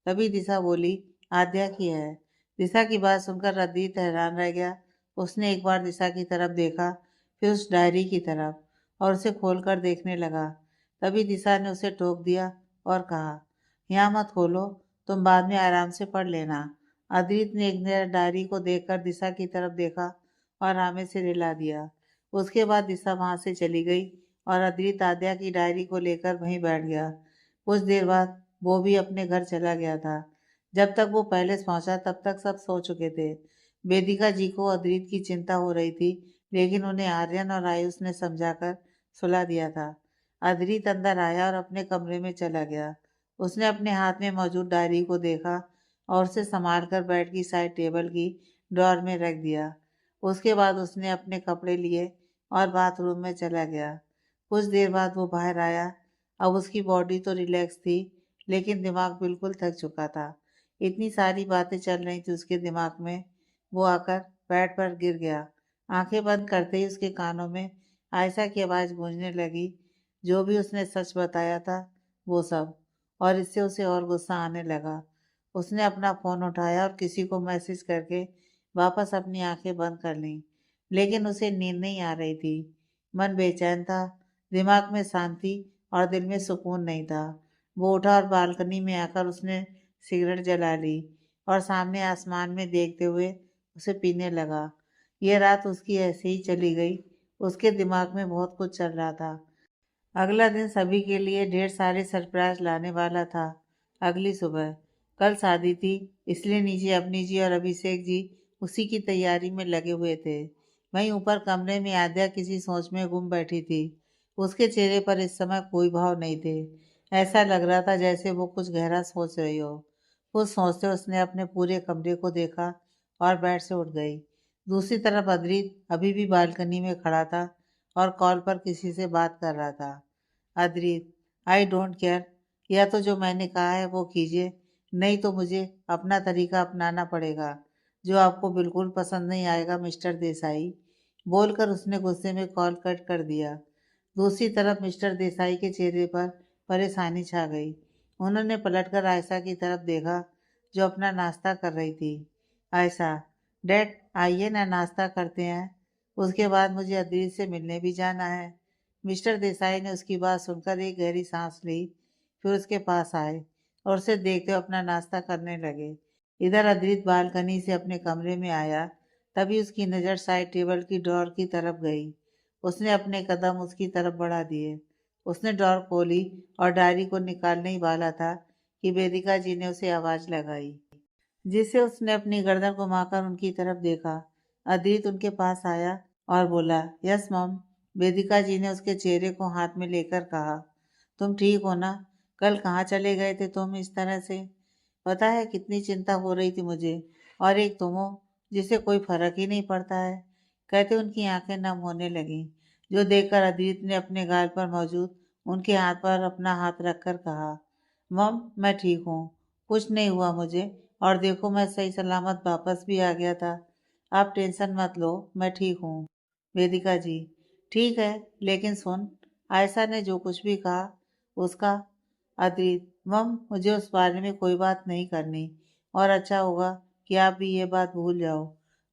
तभी दिशा बोली, आद्या की है। दिशा की बात सुनकर अदित हैरान रह गया। उसने एक बार दिशा की तरफ देखा, फिर उस डायरी की तरफ, और उसे खोलकर देखने लगा। तभी दिशा ने उसे टोक दिया और कहा, यहाँ मत खोलो, तुम बाद में आराम से पढ़ लेना। अदित ने एक नया डायरी को देखकर दिशा की तरफ देखा और आमे से रिला दिया। उसके बाद दिशा वहां से चली गई और अदित आद्या की डायरी को लेकर वहीं बैठ गया। कुछ देर बाद वो भी अपने घर चला गया था। जब तक वो पैलेस पहुंचा तब तक सब सो चुके थे। वेदिका जी को अद्रित की चिंता हो रही थी, लेकिन उन्हें आर्यन और आयुष ने समझाकर सुला दिया था। अद्रित अंदर आया और अपने कमरे में चला गया। उसने अपने हाथ में मौजूद डायरी को देखा और उसे संभाल कर बेड की साइड टेबल की ड्रॉर में रख दिया। उसके बाद उसने अपने कपड़े लिए और बाथरूम में चला गया। कुछ देर बाद वो बाहर आया। अब उसकी बॉडी तो रिलैक्स थी, लेकिन दिमाग बिल्कुल थक चुका था। इतनी सारी बातें चल रही थी उसके दिमाग में। वो आकर बेड पर गिर गया। आंखें बंद करते ही उसके कानों में आयशा की आवाज़ गूंजने लगी, जो भी उसने सच बताया था वो सब। और इससे उसे और गुस्सा आने लगा। उसने अपना फ़ोन उठाया और किसी को मैसेज करके वापस अपनी आंखें बंद कर लीं, लेकिन उसे नींद नहीं आ रही थी। मन बेचैन था, दिमाग में शांति और दिल में सुकून नहीं था। वो उठा और बालकनी में आकर उसने सिगरेट जला ली और सामने आसमान में देखते हुए उसे पीने लगा। ये रात उसकी ऐसे ही चली गई। उसके दिमाग में बहुत कुछ चल रहा था। अगला दिन सभी के लिए ढेर सारे सरप्राइज लाने वाला था। अगली सुबह, कल शादी थी, इसलिए नीचे अपनी जी और अभिषेक जी उसी की तैयारी में लगे हुए थे। वहीं ऊपर कमरे में आद्या किसी सोच में गुम बैठी थी। उसके चेहरे पर इस समय कोई भाव नहीं थे। ऐसा लग रहा था जैसे वो कुछ गहरा सोच रही हो। कुछ सोचते उसने अपने पूरे कमरे को देखा और बेड से उठ गई। दूसरी तरफ अद्रित अभी भी बालकनी में खड़ा था और कॉल पर किसी से बात कर रहा था। अद्रित, आई डोंट केयर, या तो जो मैंने कहा है वो कीजिए, नहीं तो मुझे अपना तरीका अपनाना पड़ेगा, जो आपको बिल्कुल पसंद नहीं आएगा मिस्टर देसाई। बोलकर उसने गुस्से में कॉल कट कर दिया। दूसरी तरफ मिस्टर देसाई के चेहरे पर परेशानी छा गई। उन्होंने पलटकर आयशा की तरफ देखा, जो अपना नाश्ता कर रही थी। आयशा, डैड, आइए ना, नाश्ता करते हैं, उसके बाद मुझे अद्रित से मिलने भी जाना है। मिस्टर देसाई ने उसकी बात सुनकर एक गहरी सांस ली, फिर उसके पास आए और उसे देखते हुए अपना नाश्ता करने लगे। इधर अद्रित बालकनी से अपने कमरे में आया, तभी उसकी नज़र साइड टेबल की ड्रॉर की तरफ गई। उसने अपने कदम उसकी तरफ बढ़ा दिए। उसने ड्रॉर खोली और डायरी को निकालने ही वाला था कि वेदिका जी ने उसे आवाज़ लगाई, जिससे उसने अपनी गर्दन घुमाकर उनकी तरफ देखा। अद्रित उनके पास आया और बोला, यस मॉम। वेदिका जी ने उसके चेहरे को हाथ में लेकर कहा, तुम ठीक हो ना? कल कहाँ चले गए थे तुम इस तरह से? पता है कितनी चिंता हो रही थी मुझे, और एक तुम हो जिसे कोई फर्क ही नहीं पड़ता है। कहते उनकी आंखें नम होने लगीं, जो देखकर अद्रित ने अपने गाल पर मौजूद उनके हाथ पर अपना हाथ रखकर कहा, मॉम, मैं ठीक हूँ, कुछ नहीं हुआ मुझे, और देखो मैं सही सलामत वापस भी आ गया था। आप टेंशन मत लो, मैं ठीक हूँ। वेदिका जी, ठीक है, लेकिन सुन, आयशा ने जो कुछ भी कहा उसका अदित, मम, मुझे उस बारे में कोई बात नहीं करनी और अच्छा होगा कि आप भी ये बात भूल जाओ।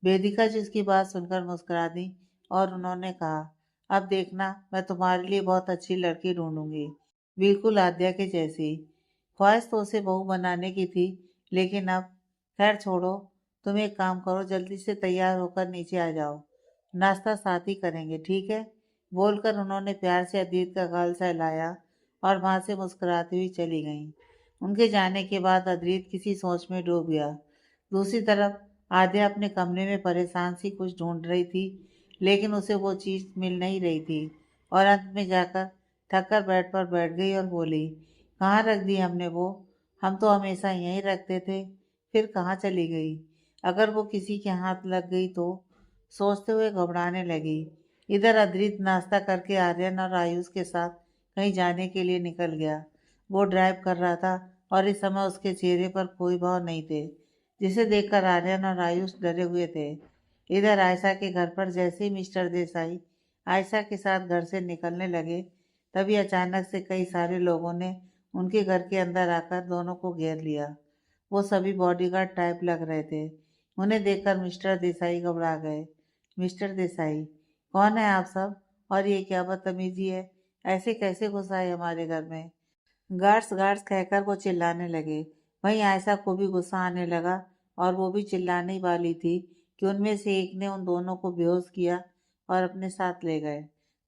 वेदिका जी उसकी बात सुनकर मुस्कुरा दी और उन्होंने कहा, अब देखना मैं तुम्हारे लिए बहुत अच्छी लड़की ढूंढूंगी, बिल्कुल आद्या के जैसी। ख्वाहिश तो उसे बहू बनाने की थी, लेकिन अब खैर छोड़ो। तुम एक काम करो, जल्दी से तैयार होकर नीचे आ जाओ, नाश्ता साथ ही करेंगे, ठीक है? बोलकर उन्होंने प्यार से अदित का गाल सहलाया और वहां से मुस्कुराती हुई चली गईं। उनके जाने के बाद अद्रित किसी सोच में डूब गया। दूसरी तरफ आद्या अपने कमरे में परेशान सी कुछ ढूंढ रही थी, लेकिन उसे वो चीज मिल नहीं रही थी और अंत में जाकर थक कर बेड पर बैठ गई और बोली, कहाँ रख दी हमने वो? हम तो हमेशा यहीं रखते थे, फिर कहाँ चली गई? अगर वो किसी के हाथ लग गई तो? सोचते हुए घबराने लगी। इधर अद्रित नाश्ता करके आर्यन और आयुष के साथ कहीं जाने के लिए निकल गया। वो ड्राइव कर रहा था और इस समय उसके चेहरे पर कोई भाव नहीं थे, जिसे देखकर आर्यन और आयुष डरे हुए थे। इधर आयशा के घर पर जैसे ही मिस्टर देसाई आयशा के साथ घर से निकलने लगे, तभी अचानक से कई सारे लोगों ने उनके घर के अंदर आकर दोनों को घेर लिया। वो सभी बॉडीगार्ड टाइप लग रहे थे। उन्हें देखकर मिस्टर देसाई घबरा गए। मिस्टर देसाई, कौन है आप सब? और ये क्या बदतमीजी है? ऐसे कैसे घुस आए हमारे घर में? गार्ड्स गार्ड्स कहकर वो चिल्लाने लगे। वहीं आयशा को भी गुस्सा आने लगा और वो भी चिल्लाने ही वाली थी कि उनमें से एक ने उन दोनों को बेहोश किया और अपने साथ ले गए।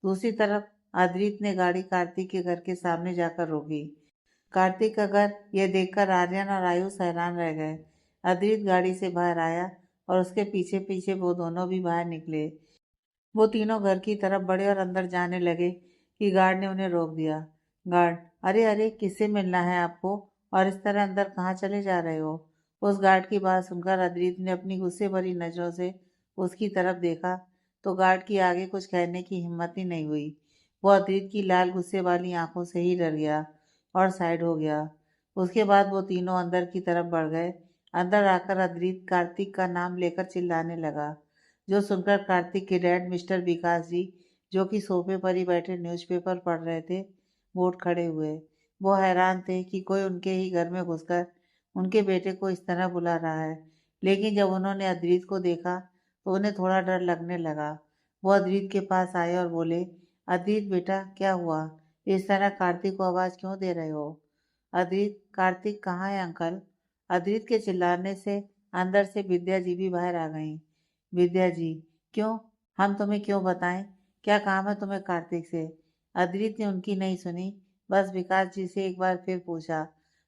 दूसरी तरफ अद्रित ने गाड़ी कार्तिक के घर के सामने जाकर रोकी। कार्तिक का घर यह देखकर आर्यन और आयुष हैरान रह गए। अद्रित गाड़ी से बाहर आया और उसके पीछे पीछे वो दोनों भी बाहर निकले। वो तीनों घर की तरफ बढ़े और अंदर जाने लगे कि गार्ड ने उन्हें रोक दिया। गार्ड, अरे अरे, किससे मिलना है आपको और इस तरह अंदर कहाँ चले जा रहे हो? उस गार्ड की बात सुनकर अद्रित ने अपनी गुस्से भरी नजरों से उसकी तरफ देखा तो गार्ड की आगे कुछ कहने की हिम्मत ही नहीं हुई। वो अद्रित की लाल गुस्से वाली आंखों से ही डर गया और साइड हो गया। उसके बाद वो तीनों अंदर की तरफ बढ़ गए। अंदर आकर अद्रित कार्तिक का नाम लेकर चिल्लाने लगा, जो सुनकर कार्तिक के डैड मिस्टर विकास जी, जो कि सोफे पर ही बैठे न्यूज़पेपर पढ़ रहे थे, वो उठ खड़े हुए। वो हैरान थे कि कोई उनके ही घर में घुसकर उनके बेटे को इस तरह बुला रहा है। लेकिन जब उन्होंने अद्रित को देखा तो उन्हें थोड़ा डर लगने लगा। वो अद्रित के पास आए और बोले, अद्रित बेटा, क्या हुआ? इस तरह कार्तिक को आवाज़ क्यों दे रहे हो? अद्रित, कार्तिक कहाँ है अंकल? अद्रित के चिल्लाने से अंदर से विद्या जी भी बाहर आ गईं। विद्या जी, क्यों? हम तुम्हें क्यों बताएं? क्या काम है तुम्हें कार्तिक से? अद्रित ने उनकी नहीं सुनी, बस विकास जी से एक बार फिर पूछा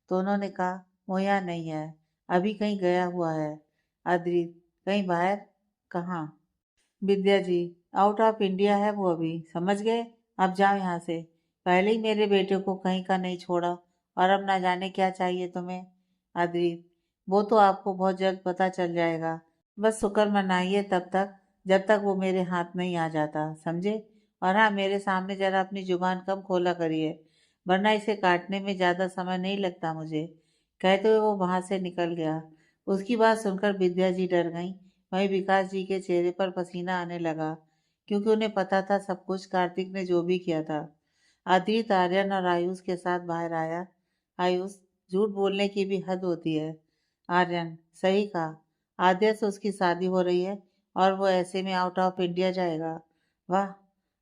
तो उन्होंने कहा, वो यहाँ नहीं है, अभी कहीं गया हुआ है। अद्रित, कहीं बाहर? कहाँ? विद्या जी, आउट ऑफ इंडिया है वो अभी, समझ गए? अब जाओ यहाँ से। पहले ही मेरे बेटे को कहीं का नहीं छोड़ा और अब ना जाने क्या चाहिए तुम्हें। अद्रित, वो तो आपको बहुत जल्द पता चल जाएगा, बस शुक्र मनाइए तब तक, जब तक वो मेरे हाथ नहीं आ जाता, समझे? और हाँ, मेरे सामने जरा अपनी जुबान कम खोला करिए, वरना इसे काटने में ज़्यादा समय नहीं लगता मुझे। कहते हुए वो वहां से निकल गया। उसकी बात सुनकर विद्या जी डर गईं। वहीं विकास जी के चेहरे पर पसीना आने लगा, क्योंकि उन्हें पता था सब कुछ कार्तिक ने जो भी किया था। अदित आर्यन और आयुष के साथ बाहर आया। आयुष, झूठ बोलने की भी हद होती है। आर्यन, सही कहा, आद्या से उसकी शादी हो रही है और वो ऐसे में आउट ऑफ इंडिया जाएगा। वाह।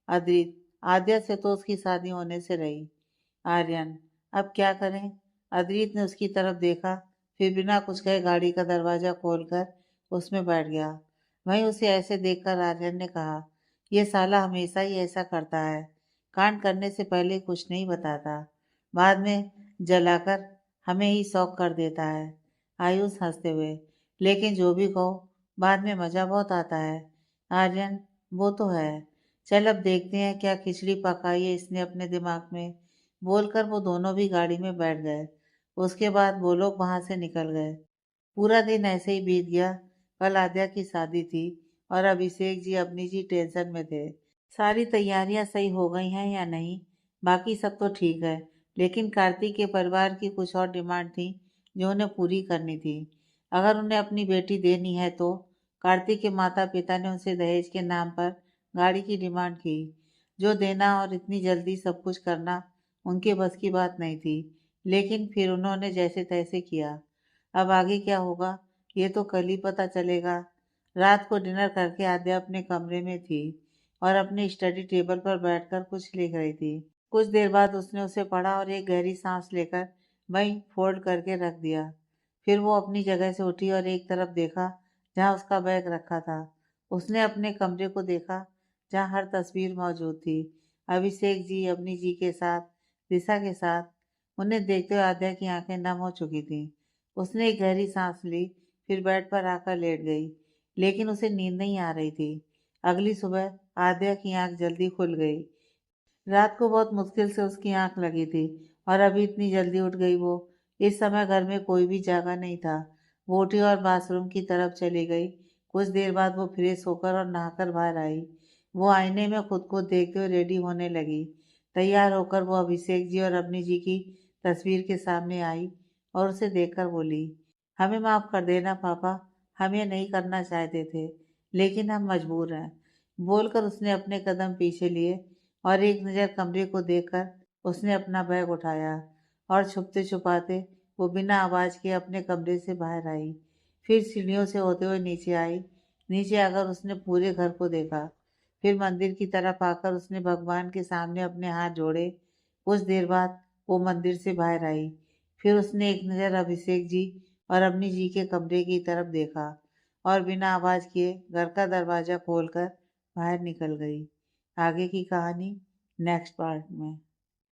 अदित, आद्या से तो उसकी शादी होने से रही। आर्यन, अब क्या करें? अदित ने उसकी तरफ देखा, फिर बिना कुछ कहे गाड़ी का दरवाजा खोलकर उसमें बैठ गया। वहीं उसे ऐसे देखकर आर्यन ने कहा, यह साला हमेशा ही ऐसा करता है, कांड करने से पहले कुछ नहीं बताता, बाद में जलाकर हमें ही शौक कर देता है। आयुष हंसते हुए, लेकिन जो भी कहो, बाद में मजा बहुत आता है। आर्यन, वो तो है। चल अब देखते हैं क्या खिचड़ी पकाई है इसने अपने दिमाग में। बोलकर वो दोनों भी गाड़ी में बैठ गए। उसके बाद वो लोग वहां से निकल गए। पूरा दिन ऐसे ही बीत गया। कल आद्या की शादी थी और अभिषेक जी अपनी जी टेंशन में थे। सारी तैयारियां सही हो गई हैं या नहीं, बाकी सब तो ठीक है, लेकिन कार्तिक के परिवार की कुछ और डिमांड थी जो उन्हें पूरी करनी थी। अगर उन्हें अपनी बेटी देनी है तो कार्तिक के माता पिता ने उनसे दहेज के नाम पर गाड़ी की डिमांड की, जो देना और इतनी जल्दी सब कुछ करना उनके बस की बात नहीं थी। लेकिन फिर उन्होंने जैसे तैसे किया। अब आगे क्या होगा ये तो कल ही पता चलेगा। रात को डिनर करके आद्या अपने कमरे में थी और अपने स्टडी टेबल पर बैठकर कुछ लिख रही थी। कुछ देर बाद उसने उसे पढ़ा और एक गहरी सांस लेकर वहीं फोल्ड करके रख दिया। फिर वो अपनी जगह से उठी और एक तरफ देखा जहाँ उसका बैग रखा था। उसने अपने कमरे को देखा जहाँ हर तस्वीर मौजूद थी। अभिषेक जी, अवनी जी के साथ, दिशा के साथ। उन्हें देखते हुए आद्या की आंखें नम हो चुकी थीं। उसने एक गहरी सांस ली, फिर बेड पर आकर लेट गई, लेकिन उसे नींद नहीं आ रही थी। अगली सुबह आद्या की आंख जल्दी खुल गई। रात को बहुत मुश्किल से उसकी आंख लगी थी और अभी इतनी जल्दी उठ गई वो। इस समय घर में कोई भी जागा नहीं था। वो उठी और बाथरूम की तरफ चली गई। कुछ देर बाद वो फ्रेश होकर और नहाकर बाहर आई। वो आईने में खुद को देखते हुए रेडी होने लगी। तैयार होकर वो अभिषेक जी और अवनी जी की तस्वीर के सामने आई और उसे देखकर बोली, हमें माफ़ कर देना पापा, हम ये नहीं करना चाहते थे, लेकिन हम मजबूर हैं। बोलकर उसने अपने कदम पीछे लिए और एक नज़र कमरे को देखकर उसने अपना बैग उठाया और छुपते छुपाते वो बिना आवाज़ के अपने कमरे से बाहर आई। फिर सीढ़ियों से होते हुए नीचे आई। नीचे आकर उसने पूरे घर को देखा। फिर मंदिर की तरफ आकर उसने भगवान के सामने अपने हाथ जोड़े। कुछ देर बाद वो मंदिर से बाहर आई। फिर उसने एक नज़र अभिषेक जी और अवनी जी के कमरे की तरफ देखा और बिना आवाज़ किए घर का दरवाज़ा खोलकर बाहर निकल गई। आगे की कहानी नेक्स्ट पार्ट में।